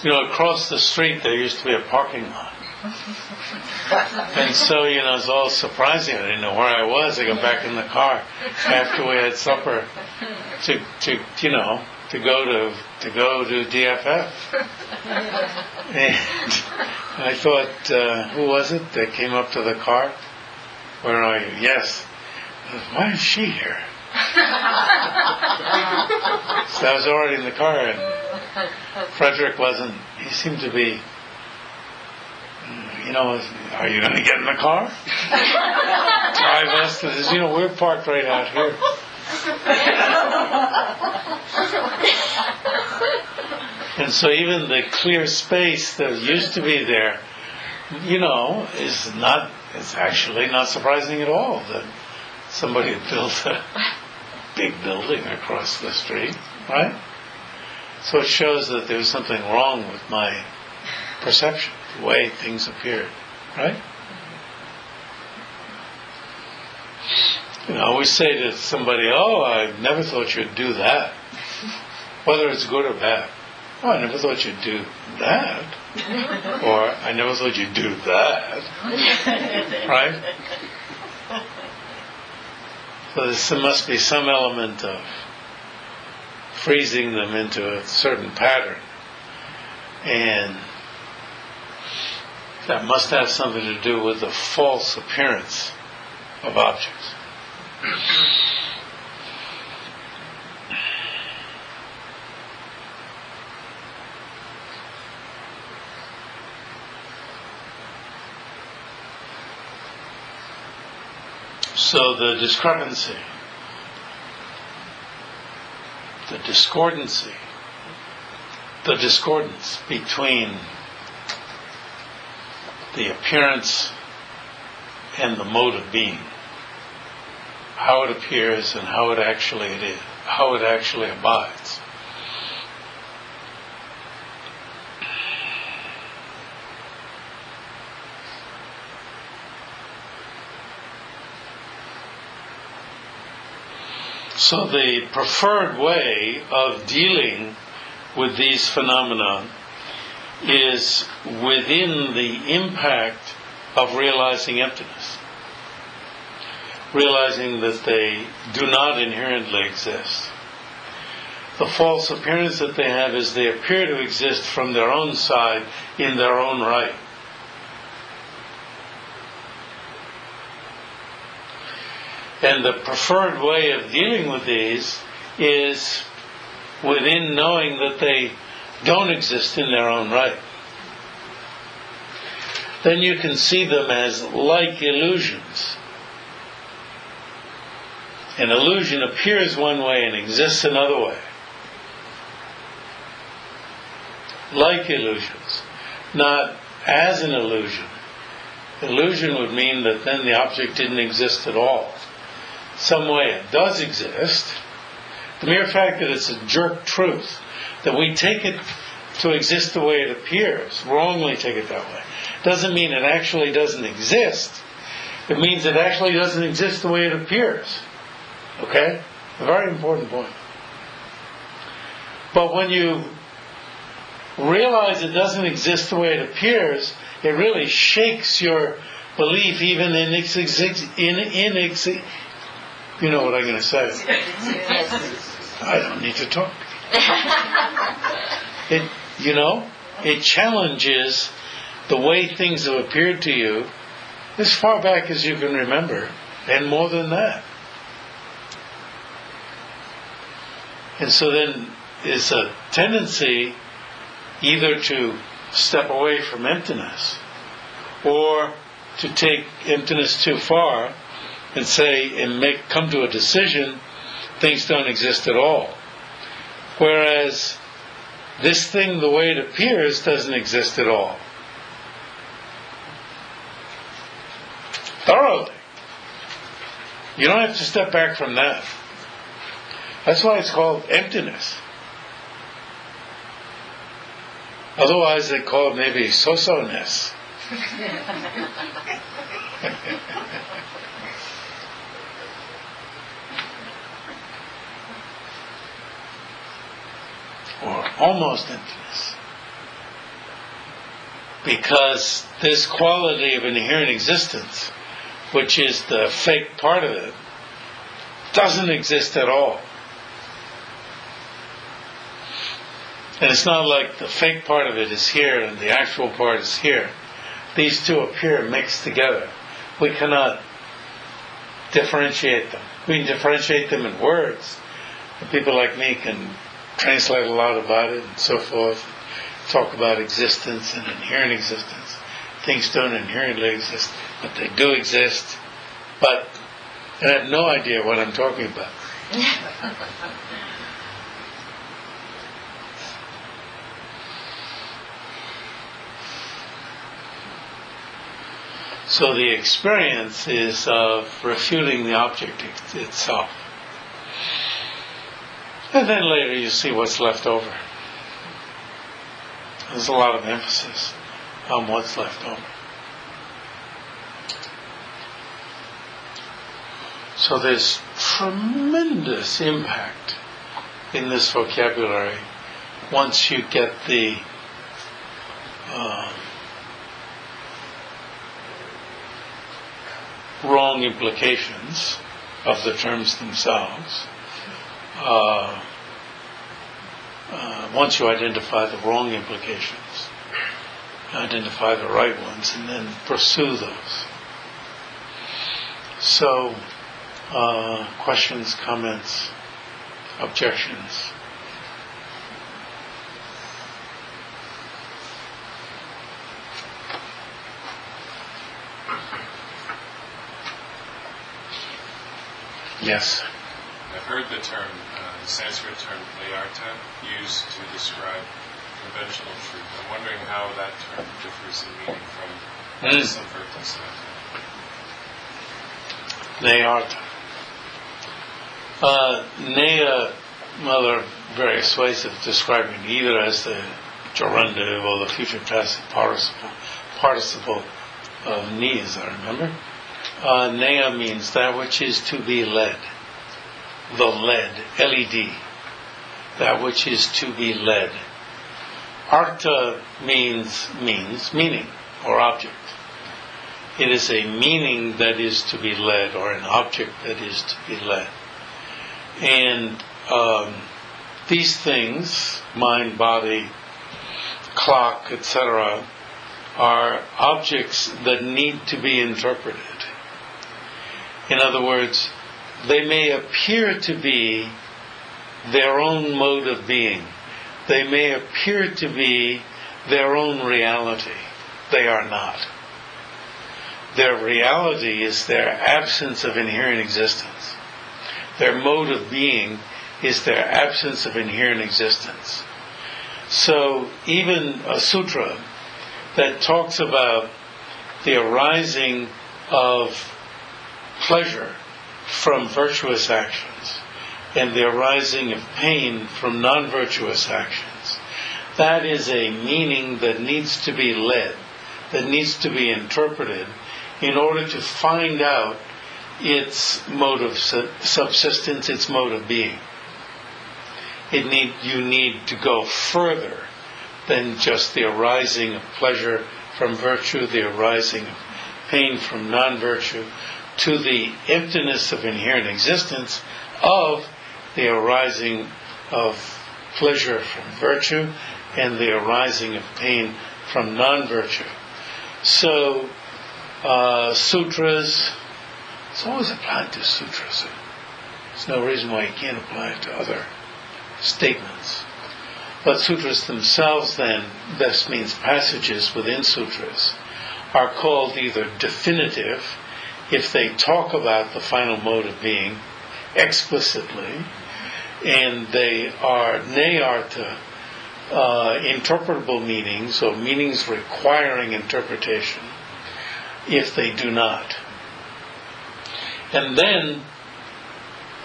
Across the street there used to be a parking lot. And so, it's all surprising. I didn't know where I was. I got back in the car after we had supper to go to DFF. And I thought, who was it that came up to the car? "Where are you?" "Yes." "Why is she here?" So I was already in the car, and Frederick wasn't. He seemed to be, "Are you going to get in the car?" Drive us to this. We're parked right out here. And so even the clear space that used to be there, it's actually not surprising at all that somebody had built a big building across the street, right? So it shows that there was something wrong with my perception, the way things appeared, right? We say to somebody, "Oh, I never thought you'd do that," whether it's good or bad. "Oh, I never thought you'd do that," or "I never thought you'd do that," right? So there must be some element of freezing them into a certain pattern. And that must have something to do with the false appearance of objects. So the discrepancy, the discordance between the appearance and the mode of being, how it appears and how it actually abides. So the preferred way of dealing with these phenomena is within the impact of realizing emptiness. Realizing that they do not inherently exist. The false appearance that they have is they appear to exist from their own side in their own right. And the preferred way of dealing with these is within knowing that they don't exist in their own right. Then you can see them as like illusions. An illusion appears one way and exists another way. Like illusions, not as an illusion. Illusion would mean that then the object didn't exist at all. Some way it does exist. The mere fact that it's a jerk truth, that we take it to exist the way it appears, wrongly take it that way, doesn't mean it actually doesn't exist. It means it actually doesn't exist the way it appears. Okay? A very important point. But when you realize it doesn't exist the way it appears, it really shakes your belief even in you know what I'm going to say. I don't need to talk. It challenges the way things have appeared to you as far back as you can remember, and more than that. And so then there's a tendency either to step away from emptiness or to take emptiness too far and say and come to a decision things don't exist at all. Whereas this thing, the way it appears, doesn't exist at all. Thoroughly. You don't have to step back from that. That's why it's called emptiness. Otherwise they call it maybe so-so-ness. Or almost emptiness. Because this quality of inherent existence, which is the fake part of it, doesn't exist at all. And it's not like the fake part of it is here and the actual part is here. These two appear mixed together. We cannot differentiate them. We can differentiate them in words. And people like me can translate a lot about it and so forth. Talk about existence and inherent existence. Things don't inherently exist, but they do exist. But I have no idea what I'm talking about. So the experience is of refuting the object itself. And then later you see what's left over. There's a lot of emphasis on what's left over. So there's tremendous impact in this vocabulary once you get the wrong implications of the terms themselves. Once you identify the wrong implications, identify the right ones, and then pursue those. So, questions, comments, objections? Yes. I've heard the term, the Sanskrit term playarta, used to describe conventional truth. I'm wondering how that term differs in meaning from Samvarta Sattva. Nayarta. Naya, they're very persuasive, describing either as the gerundive or the future passive participle of ni, as I remember. Naya means that which is to be led. The led, L-E-D. That which is to be led. Artha means meaning or object. It is a meaning that is to be led, or an object that is to be led. And these things, mind, body, clock, etc., are objects that need to be interpreted. In other words, they may appear to be their own mode of being. They may appear to be their own reality. They are not. Their reality is their absence of inherent existence. Their mode of being is their absence of inherent existence. So even a sutra that talks about the arising of pleasure from virtuous actions and the arising of pain from non-virtuous actions, that is a meaning that needs to be led, that needs to be interpreted in order to find out its mode of subsistence, its mode of being. You need to go further than just the arising of pleasure from virtue, the arising of pain from non-virtue, to the emptiness of inherent existence of the arising of pleasure from virtue and the arising of pain from non-virtue. So, sutras, it's always applied to sutras. There's no reason why you can't apply it to other statements. But sutras themselves then, this means passages within sutras, are called either definitive, if they talk about the final mode of being explicitly, and they are nayarta, interpretable meanings, or meanings requiring interpretation, if they do not. And then,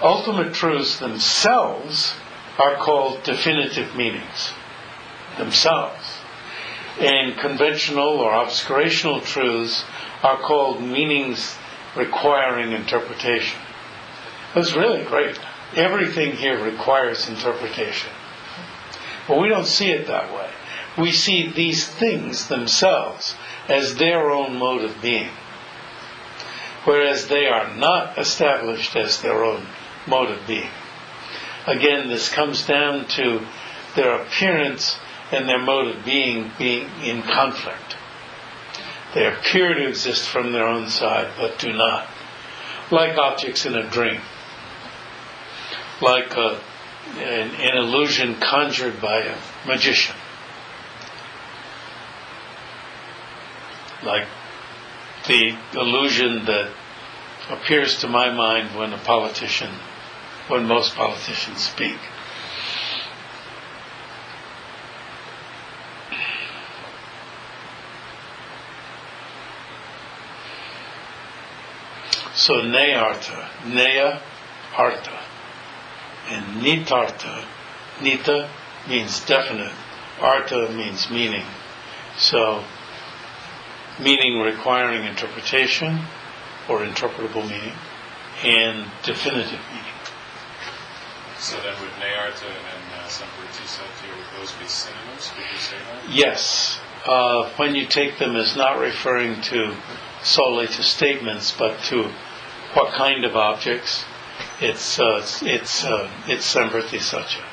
ultimate truths themselves are called definitive meanings themselves. And conventional or obscurational truths are called meanings requiring interpretation. That's really great. Everything here requires interpretation. But we don't see it that way. We see these things themselves as their own mode of being, whereas they are not established as their own mode of being. Again, this comes down to their appearance and their mode of being in conflict. They appear to exist from their own side, but do not. Like objects in a dream. Like an illusion conjured by a magician. Like the illusion that appears to my mind when most politicians speak. So nayarta, naya, arta, and nitarta. Nita means definite, arta means meaning. So meaning requiring interpretation or interpretable meaning, and definitive meaning. So then would nayarta and samvarti sattva, would those be synonyms? Would you say that? Yes. When you take them as not referring to solely to statements, but to What kind of objects? It's Samvriti Satya.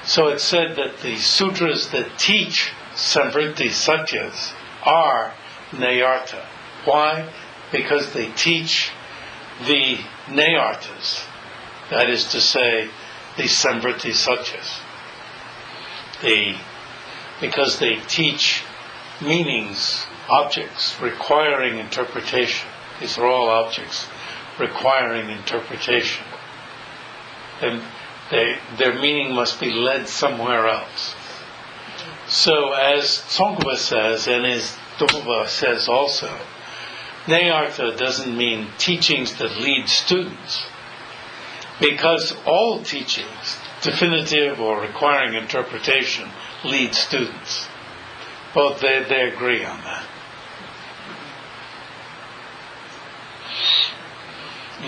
So it's said that the sutras that teach Samvriti Satyas are Nayartha. Why? Because they teach the Nayarthas, that is to say, the Samvriti Satyas. Because they teach meanings, objects requiring interpretation. These are all objects requiring interpretation. And their meaning must be led somewhere else. So as Tsongkhapa says, and as Dhamma says also, Nayartha doesn't mean teachings that lead students. Because all teachings, definitive or requiring interpretation, lead students. Both they agree on that.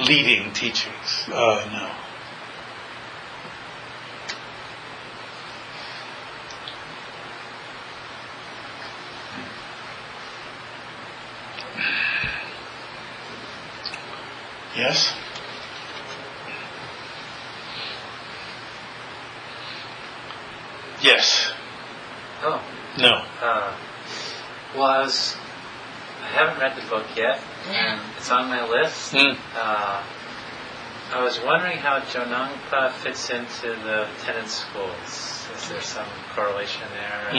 Leading teachings, no. Yes? Yes. Oh. No. Well, I haven't read the book yet, and it's on my list. I was wondering how Jonangpa fits into the tenet schools. Is there some correlation there, or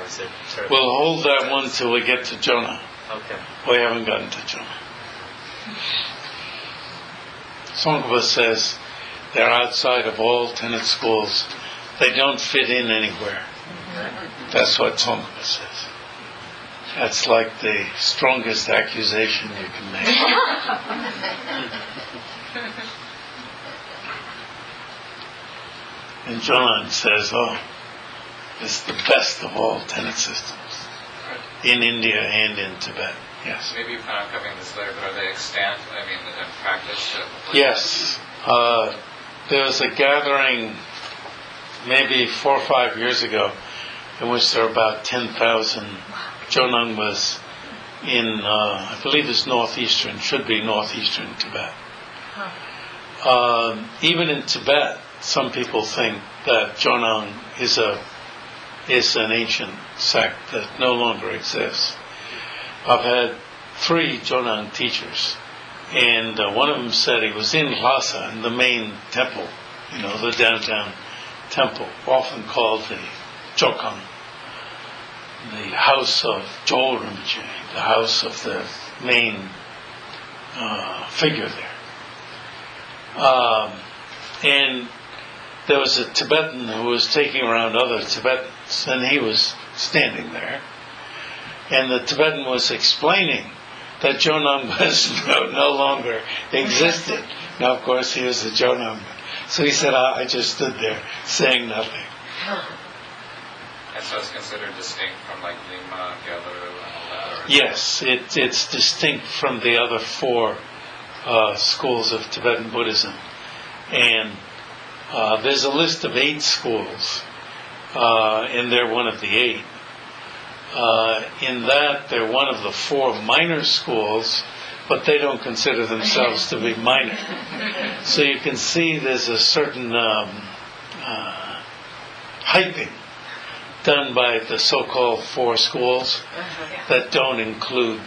is it sort of... We'll hold that one till we get to Jonah. Okay. We haven't gotten to Jonah. Tsongkhapa says they're outside of all tenet schools. They don't fit in anywhere. That's what Tsongkhapa says. That's like the strongest accusation you can make. And Jonang says, it's the best of all tenet systems in India and in Tibet. Yes. Maybe you plan on covering this later, but are they extant? In practice? Yes. There was a gathering maybe 4 or 5 years ago in which there were about 10,000. Jonang was in, I believe it's should be northeastern Tibet. Even in Tibet, some people think that Jonang is an ancient sect that no longer exists. I've had 3 Jonang teachers, and one of them said he was in Lhasa, in the main temple, the downtown temple, often called the Chokang, the house of Jol Rinpoche, the house of the main figure there. And there was a Tibetan who was taking around other Tibetans, and he was standing there. And the Tibetan was explaining that Jonang was no longer existed. Now, of course, he was a Jonang. So he said, I just stood there saying nothing. And so it's considered distinct from like Nyingma, Gyalur, and all that? Yes, it's distinct from the other 4 schools of Tibetan Buddhism. And there's a list of 8 schools, and they're one of the 8. In that, they're one of the 4 minor schools, but they don't consider themselves to be minor. So you can see there's a certain hyping done by the so-called 4 schools that don't include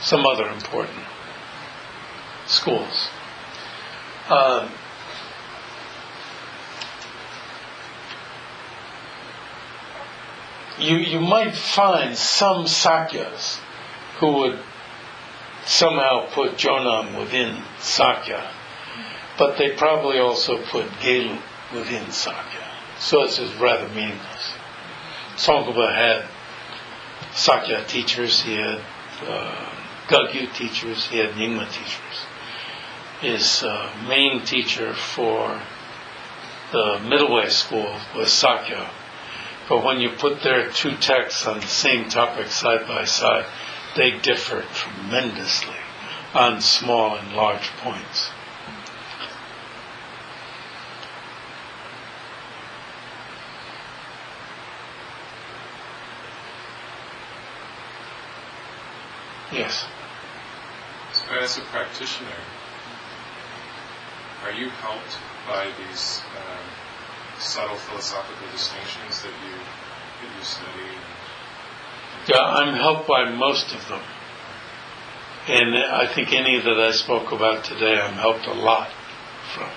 some other important schools. You might find some Sakyas who would somehow put Jonang within Sakya, but they probably also put Gelu within Sakya. So it's rather meaningless. Tsongkhapa had Sakya teachers, he had Gagyu teachers, he had Nyingma teachers. His main teacher for the middle way school was Sakya. But when you put their 2 texts on the same topic side by side, they differ tremendously on small and large points. Yes. So as a practitioner, are you helped by these subtle philosophical distinctions that you study? Yeah, I'm helped by most of them. And I think any that I spoke about today, I'm helped a lot from.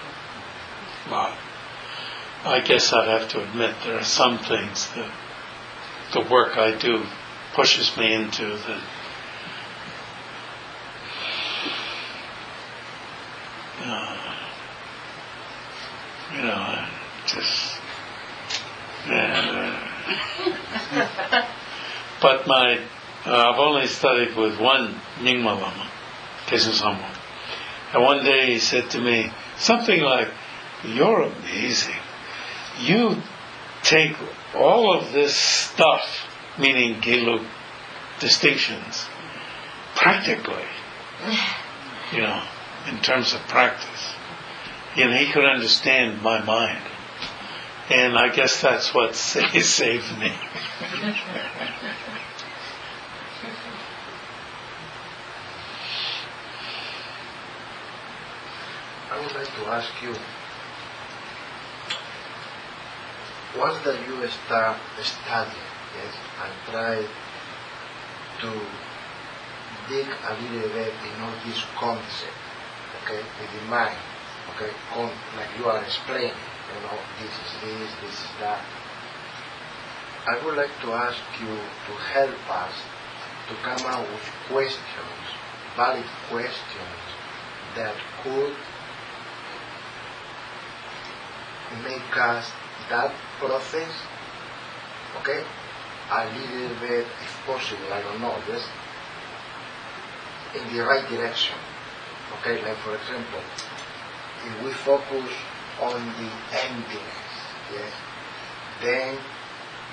A lot. I guess I'd have to admit there are some things that the work I do pushes me into that just but I've only studied with one Nyingma Lama, Kesu Sammo, and one day he said to me something like, "You're amazing. You take all of this stuff," meaning Gelug distinctions, practically, in terms of practice. He could understand my mind. And I guess that's what saved me. I would like to ask you, once that you start studying, yes, and try to dig a little bit in all these concepts, okay, with the mind, okay, like you are explaining, this is that. I would like to ask you to help us to come out with questions, valid questions, that could make us that process, okay, a little bit, if possible, I don't know, just in the right direction. Okay, like for example, if we focus on the emptiness, yes, then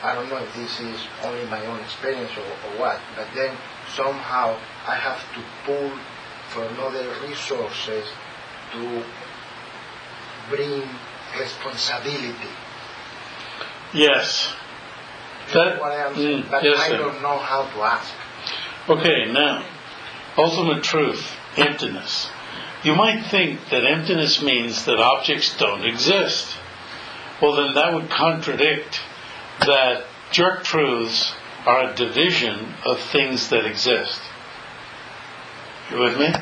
I don't know if this is only my own experience or what, but then somehow I have to pull from other resources to bring responsibility. Yes. That's what I am saying, but yes, I sir. don't know how to ask. Okay, now, ultimate truth, emptiness. You might think that emptiness means that objects don't exist. Well, then that would contradict that jerk truths are a division of things that exist. You with me?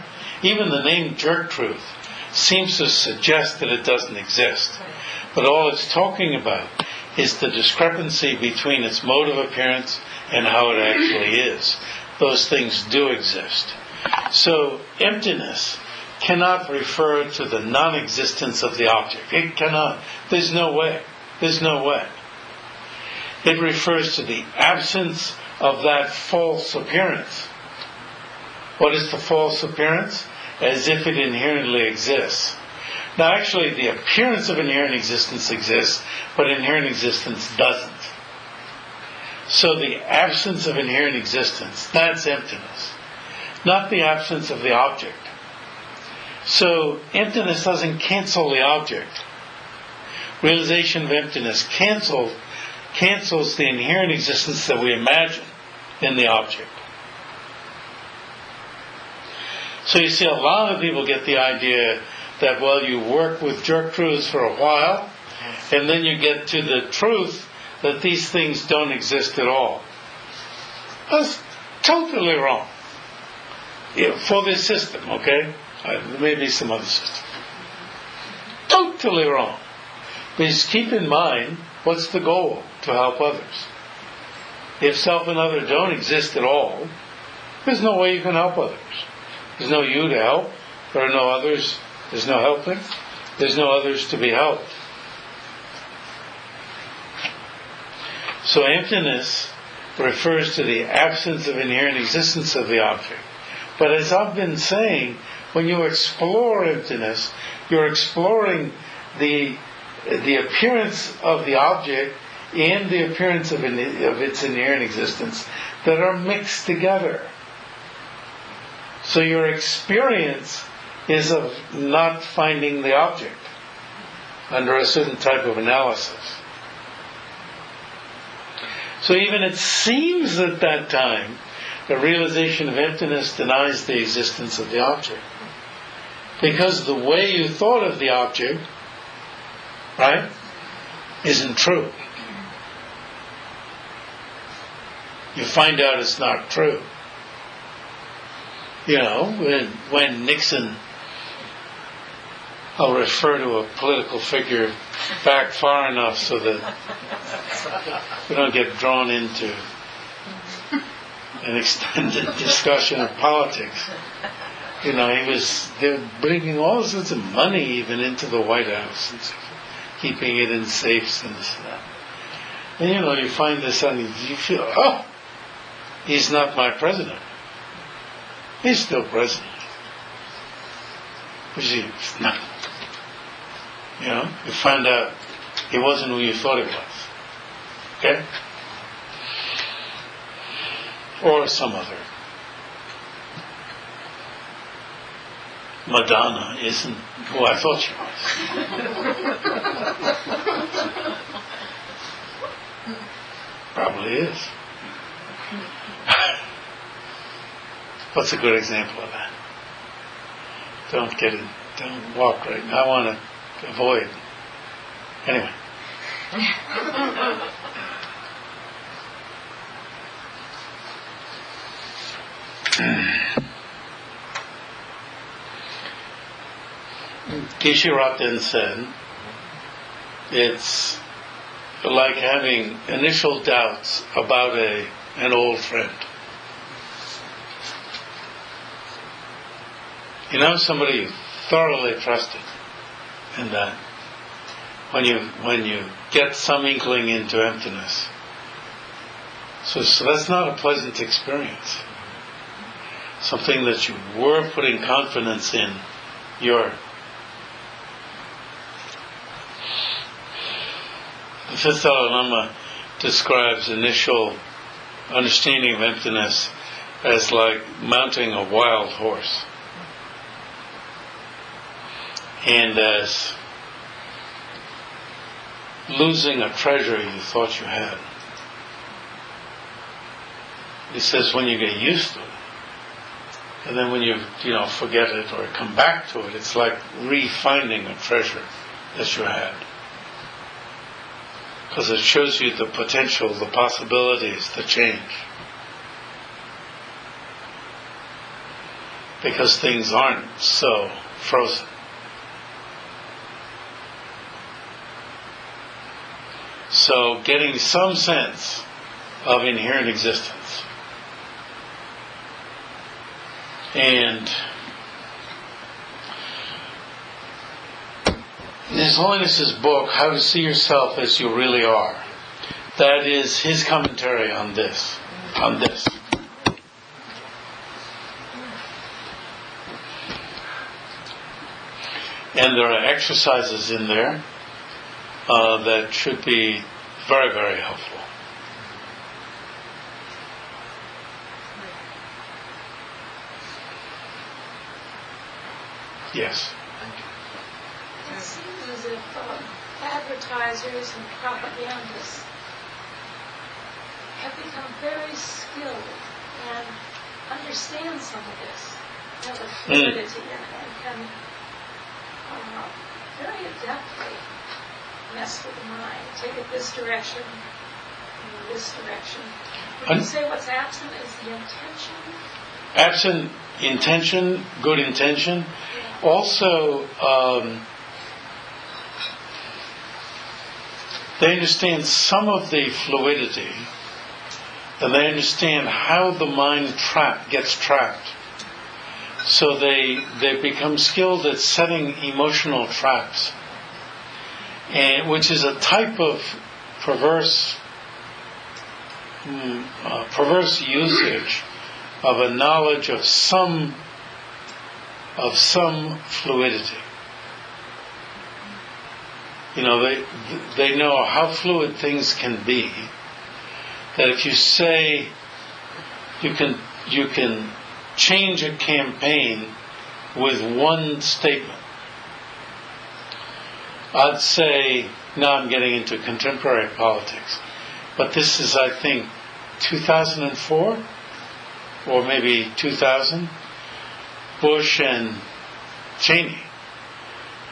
Even the name jerk truth seems to suggest that it doesn't exist. But all it's talking about is the discrepancy between its mode of appearance and how it actually is. Those things do exist. So emptiness cannot refer to the non-existence of the object. It cannot. There's no way. There's no way. It refers to the absence of that false appearance. What is the false appearance? As if it inherently exists. Now actually the appearance of inherent existence exists, but inherent existence doesn't. So the absence of inherent existence, that's emptiness. Not the absence of the object. So emptiness doesn't cancel the object. Realization of emptiness cancels the inherent existence that we imagine in the object. So you see, a lot of people get the idea that, well, you work with jerk truths for a while, and then you get to the truth that these things don't exist at all. That's totally wrong. For this system, okay? Maybe some other system. Totally wrong. Because keep in mind, what's the goal? To help others. If self and other don't exist at all, there's no way you can help others. There's no you to help. There are no others. There's no helping. There's no others to be helped. So emptiness refers to the absence of inherent existence of the object. But as I've been saying, when you explore emptiness, you're exploring the appearance of the object and the appearance of its inherent existence that are mixed together. So your experience is of not finding the object under a certain type of analysis. So even it seems at that time The realization of emptiness denies the existence of the object. Because the way you thought of the object, right, isn't true. You find out it's not true. You know, when Nixon, I'll refer to a political figure back far enough so that we don't get drawn into an extended discussion of politics. You know, they were bringing all sorts of money even into the White House and so forth, keeping it in safes and this and that. And you know, you find this and you feel, oh, he's not my president. He's still president. But he's not. You know, you find out he wasn't who you thought he was. Okay? Or some other. Madonna isn't who I thought she was. Probably is. What's a good example of that? Don't walk right now. I want to avoid. Anyway. Geshe Raten said, it's like having initial doubts about an old friend. You know, somebody you thoroughly trusted, and that when you get some inkling into emptiness, so that's not a pleasant experience. Something that you were putting confidence in, the Fifth Dalai Lama describes initial understanding of emptiness as like mounting a wild horse, and as losing a treasure you thought you had. He says when you get used to it, and then when you forget it or come back to it, it's like re-finding a treasure that you had. Because it shows you the potential, the possibilities, the change. Because things aren't so frozen. So getting some sense of inherent existence. And His Holiness's book, How to See Yourself as You Really Are, that is his commentary on this. And there are exercises in there that should be very, very helpful. Yes. It seems as if advertisers and propagandists have become very skilled and understand some of this, the fluidity, and can very adeptly mess with the mind, take it this direction, and this direction. Would you say what's absent is the intention? Absent intention, good intention. Also, they understand some of the fluidity, and they understand how the mind gets trapped. So they become skilled at setting emotional traps, and which is a type of perverse usage of a knowledge of some fluidity. They know how fluid things can be. That if you say you can change a campaign with one statement. I'd say, now I'm getting into contemporary politics, but this is, I think, 2004 or maybe 2000, Bush and Cheney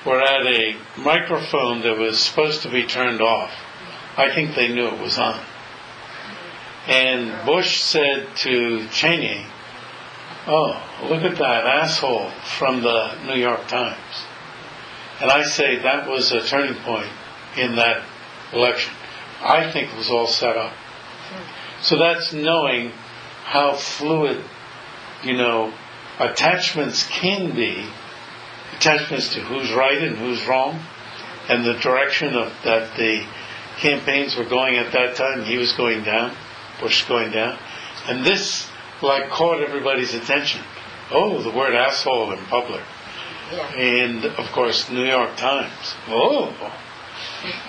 were at a microphone that was supposed to be turned off. I think they knew it was on. And Bush said to Cheney, "Oh, look at that asshole from the New York Times." And I say that was a turning point in that election. I think it was all set up. So that's knowing how fluid, attachments can be, attachments to who's right and who's wrong, and the direction that the campaigns were going at that time. He was going down, Bush going down, and this caught everybody's attention. Oh, the word asshole in public. Yeah. And of course, New York Times. Oh,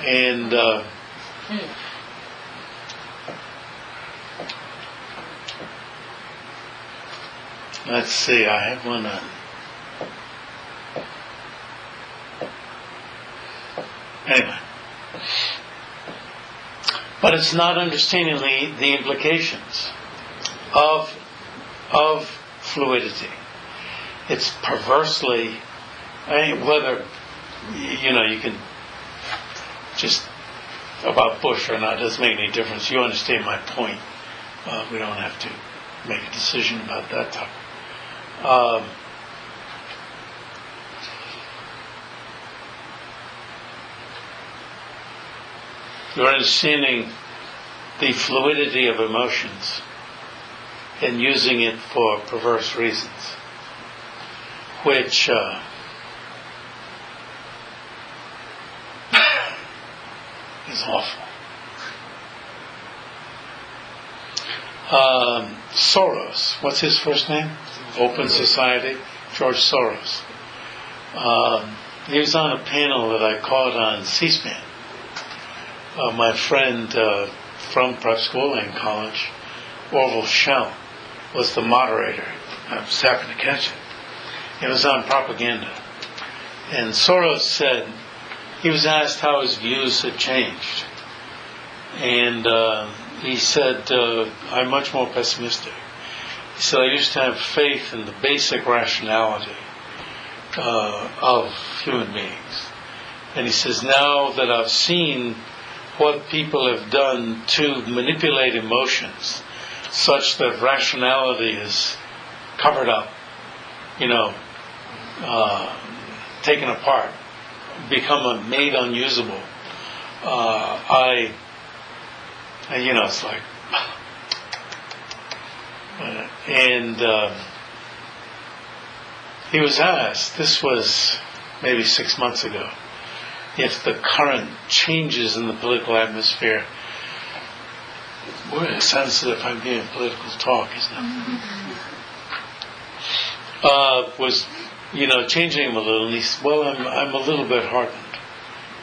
and let's see. I have one on. Anyway, but it's not understanding the implications of fluidity. It's perversely, whether you can just about Bush or not doesn't make any difference. You understand my point. We don't have to make a decision about that topic. You're understanding the fluidity of emotions and using it for perverse reasons, which is awful. Soros, what's his first name? Open Society, George Soros. He was on a panel that I caught on C-SPAN. My friend from prep school and college, Orville Schell, was the moderator. I just happened to catch it. It was on propaganda. And Soros said, he was asked how his views had changed. And he said, I'm much more pessimistic. He said, I used to have faith in the basic rationality of human beings. And he says, now that I've seen what people have done to manipulate emotions such that rationality is covered up, taken apart, made unusable. It's like, and he was asked, this was maybe 6 months ago, if the current changes in the political atmosphere, boy, it sounds as if I'm giving political talk, isn't it? Was changing him a little, and he said, well, I'm a little bit heartened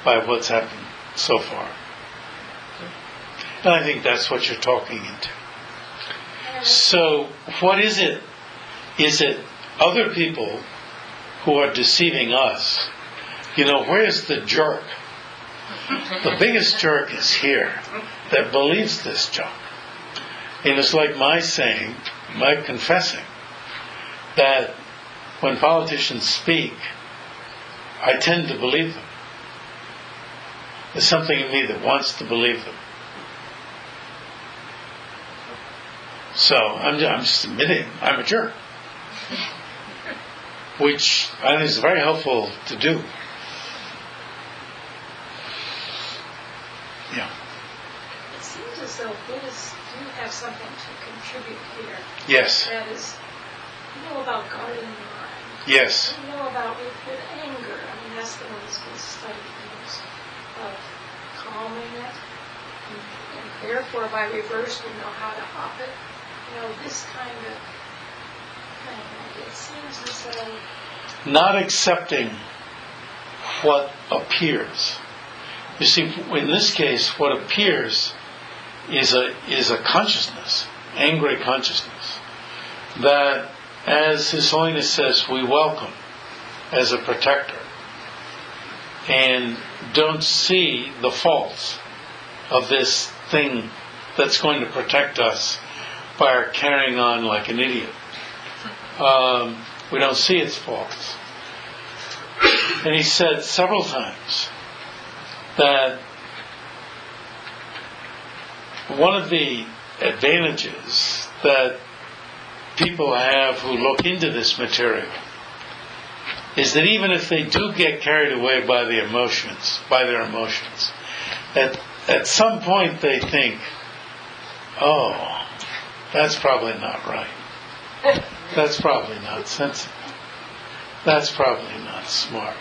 by what's happened so far. And I think that's what you're talking into. So, what is it? Is it other people who are deceiving us? Where's the jerk? The biggest jerk is here that believes this junk. And it's like my saying, my confessing, that when politicians speak, I tend to believe them. There's something in me that wants to believe them. So I'm just admitting I'm a jerk, which I think is very helpful to do. Yeah. It seems as though Buddhists do have something to contribute here. Yes. That is, about guarding the mind. Yes. About with anger. That's the one that's been studied the most. Of calming it. And therefore, by reverse, we know how to up it. This kind of thing. It seems as though... Not accepting what appears. You see, in this case, what appears is a consciousness, angry consciousness, that, as His Holiness says, we welcome as a protector, and don't see the faults of this thing that's going to protect us by our carrying on like an idiot. We don't see its faults. And he said several times that one of the advantages that people have who look into this material is that even if they do get carried away by their emotions, at some point they think, oh, that's probably not right. That's probably not sensible. That's probably not smart.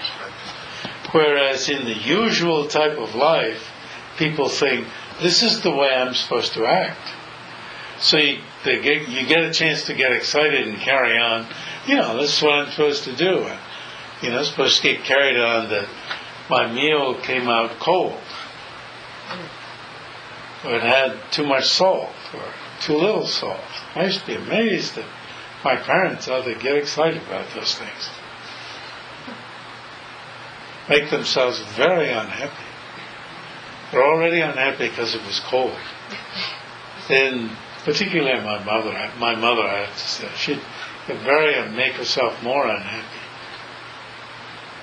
Whereas in the usual type of life, people think, this is the way I'm supposed to act. So you get a chance to get excited and carry on. This is what I'm supposed to do. I'm supposed to get carried on that my meal came out cold. Or it had too much salt or too little salt. I used to be amazed at my parents, how they get excited about those things. Make themselves very unhappy. They're already unhappy because it was cold. And particularly my mother, I have to say, she'd make herself more unhappy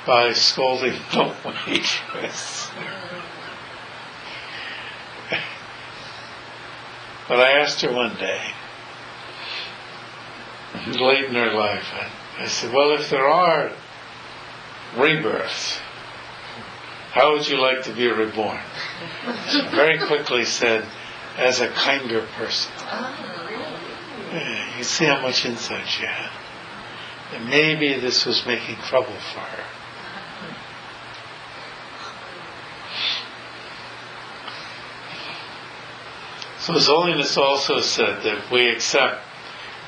by scolding the waitress. But I asked her one day, late in her life, I said, well, if there are rebirths, how would you like to be reborn? She very quickly said, as a kinder person. Yeah, you see how much insight she had. And maybe this was making trouble for her. So His Holiness also said that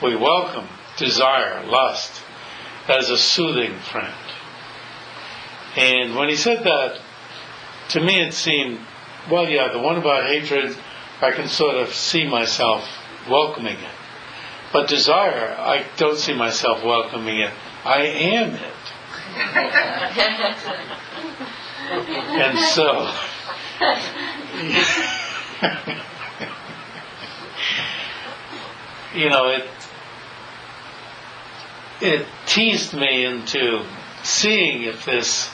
we welcome desire, lust, as a soothing friend. And when he said that, to me it seemed, well, yeah, the one about hatred, I can sort of see myself welcoming it. But desire, I don't see myself welcoming it. I am it. And so, it teased me into seeing if there's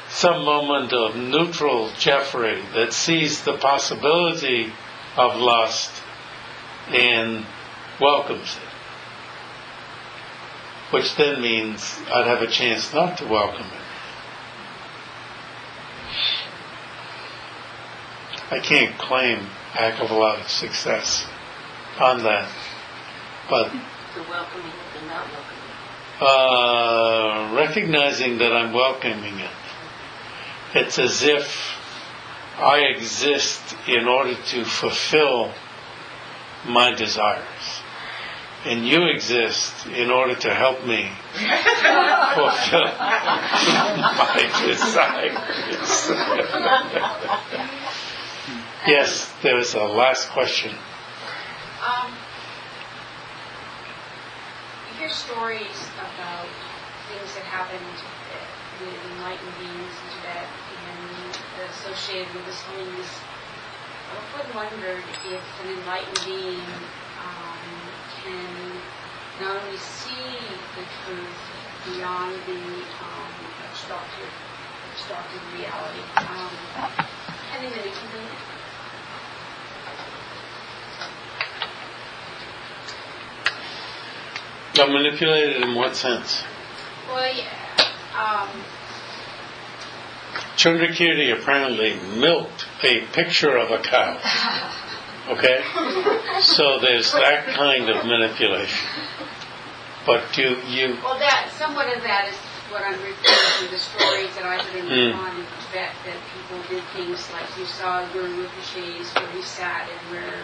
some moment of neutral Jeffrey that sees the possibility of lust and welcomes it. Which then means I'd have a chance not to welcome it. I can't claim a heck of a lot of success on that. But the welcoming it and not welcoming it. Recognizing that I'm welcoming it. It's as if I exist in order to fulfill my desires. And you exist in order to help me fulfill my desires. Yes, there's a last question. You hear stories about things that happened with enlightened beings in Tibet and associated with this holiness. I often wondered if an enlightened being can not only see the truth beyond the obstructed reality, can they manipulate it? Manipulated in what sense? Well, yeah. Chandrakirti apparently milked a picture of a cow. Okay? So there's that kind of manipulation. But you well, that somewhat of that is what I'm referring to, the stories that I've been on in Tibet, that people did things like you saw Guru Rinpoche's where he sat and where,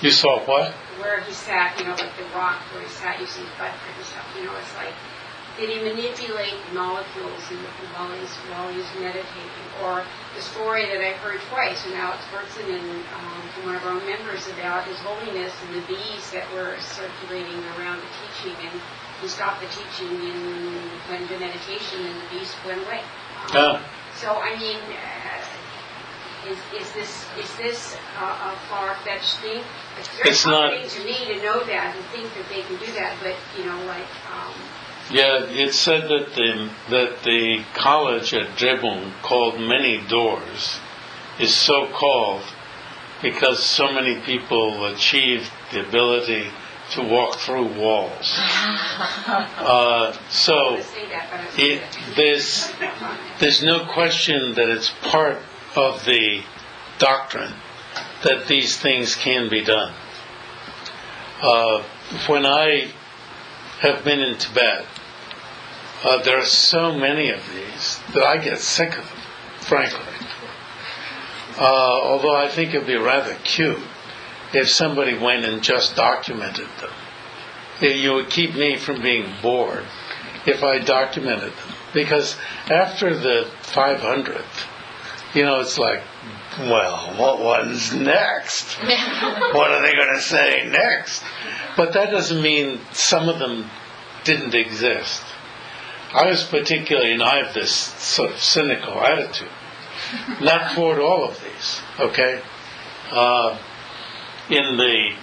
You saw what? Where he sat, like the rock where he sat using butt and stuff, it's like, did he manipulate molecules while he's meditating? Or the story that I heard twice from Alex Bertson and from one of our own members about His Holiness and the bees that were circulating around the teaching, and he stopped the teaching and went into meditation and the bees went away. So, Is this a far-fetched thing? It's very not- comforting to me to know that and think that they can do that, but, Yeah, it's said that the college at Drebung, called Many Doors, is so called because so many people achieved the ability to walk through walls. So there's no question that it's part of the doctrine that these things can be done. When I have been in Tibet, there are so many of these that I get sick of them, frankly. Although I think it would be rather cute if somebody went and just documented them. You would keep me from being bored if I documented them. Because after the 500th, it's like, well, what one's next? What are they going to say next? But that doesn't mean some of them didn't exist. I was particularly, and I have this sort of cynical attitude, not toward all of these, okay? In the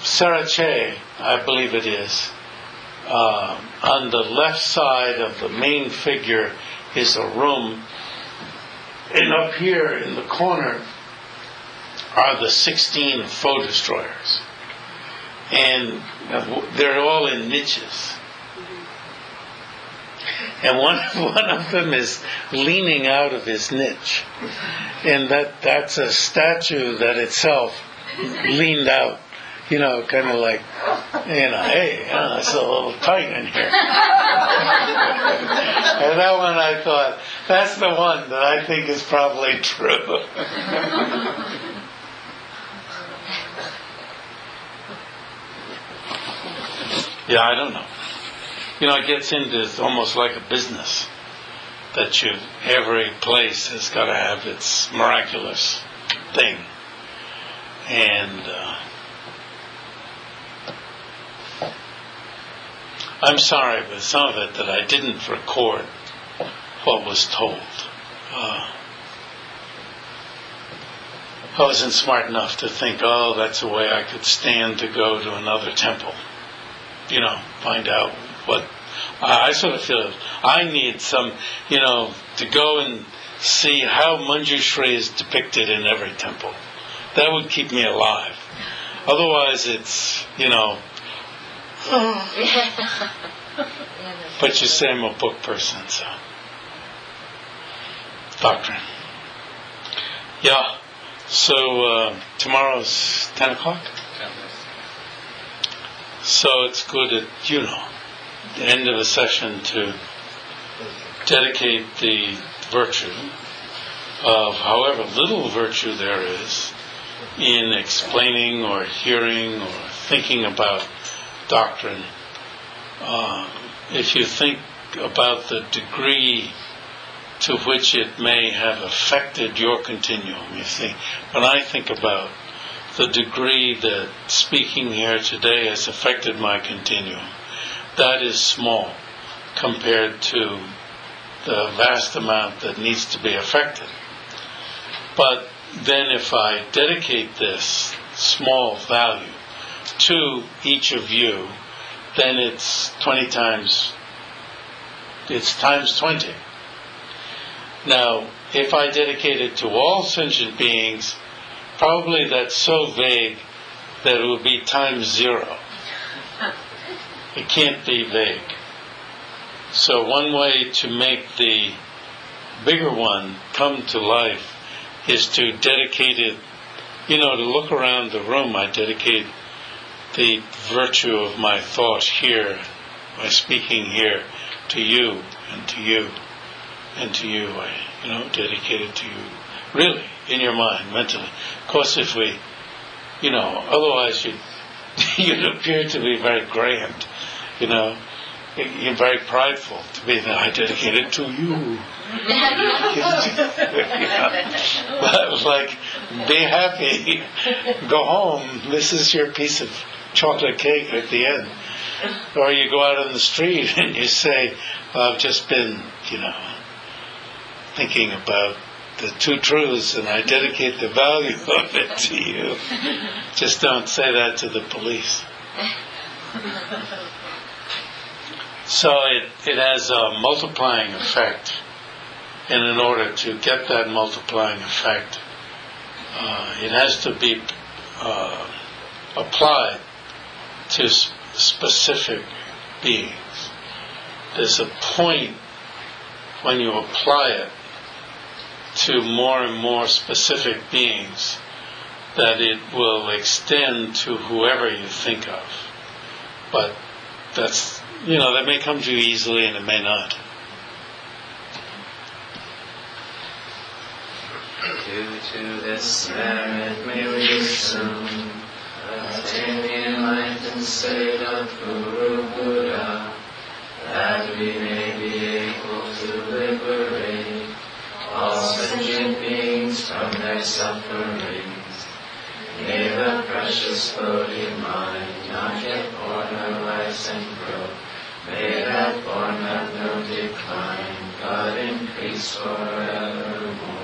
Sarache, I believe it is, on the left side of the main figure is a room, and up here in the corner are the 16 foe destroyers. And they're all in niches. And one of them is leaning out of his niche. And that's a statue that itself leaned out, kind of like, hey, it's a little tight in here. And that one I thought, that's the one that I think is probably true. Yeah, I don't know. It gets into, it's almost like a business that every place has got to have its miraculous thing. And I'm sorry with some of it that I didn't record what was told. I wasn't smart enough to think, that's a way I could stand to go to another temple. Find out what I sort of feel I need some, to go and see how Manjushri is depicted in every temple. That would keep me alive. Otherwise, it's, but you say I'm a book person, so. Doctrine. Yeah. So, tomorrow's 10 o'clock? So it's good at, the end of the session to dedicate the virtue of however little virtue there is in explaining or hearing or thinking about doctrine. If you think about the degree to which it may have affected your continuum, you see, when I think about the degree that speaking here today has affected my continuum, that is small compared to the vast amount that needs to be affected. But then if I dedicate this small value to each of you, then it's 20 times, it's times 20. Now, if I dedicate it to all sentient beings, probably that's so vague that it would be times 0. It can't be vague. So one way to make the bigger one come to life is to dedicate it, to look around the room. I dedicate the virtue of my thought here, my speaking here, to you and to you and to you. I, dedicate it to you. Really, in your mind, mentally. Of course, if we, otherwise you'd appear to be very grand, You're very prideful to be that I dedicate it to you. But like, be happy, go home, this is your piece of chocolate cake at the end. Or you go out on the street and you say, I've just been, thinking about the two truths, and I dedicate the value of it to you. Just don't say that to the police. So it has a multiplying effect, and in order to get that multiplying effect, it has to be applied to specific beings. There's a point when you apply it to more and more specific beings that it will extend to whoever you think of. But that's, that may come to you easily and it may not. Due to this merit may we soon attain the enlightened state of Guru Buddha, that we may be able to liberate all sentient beings from their sufferings. May the precious Bodhi mind not yet born arise and grow. May that born have no decline, but increase forevermore.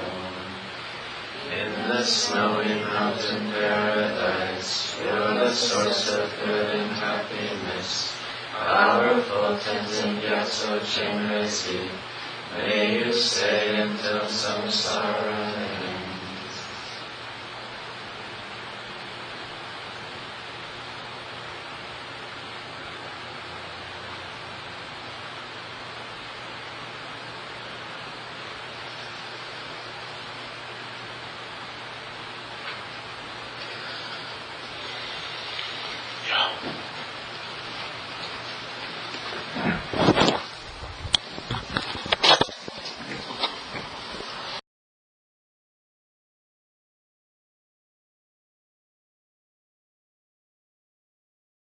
In the snowy mountain paradise, you're the source of good and happiness. Powerful, and yet so generously, may you stay until samsara ends.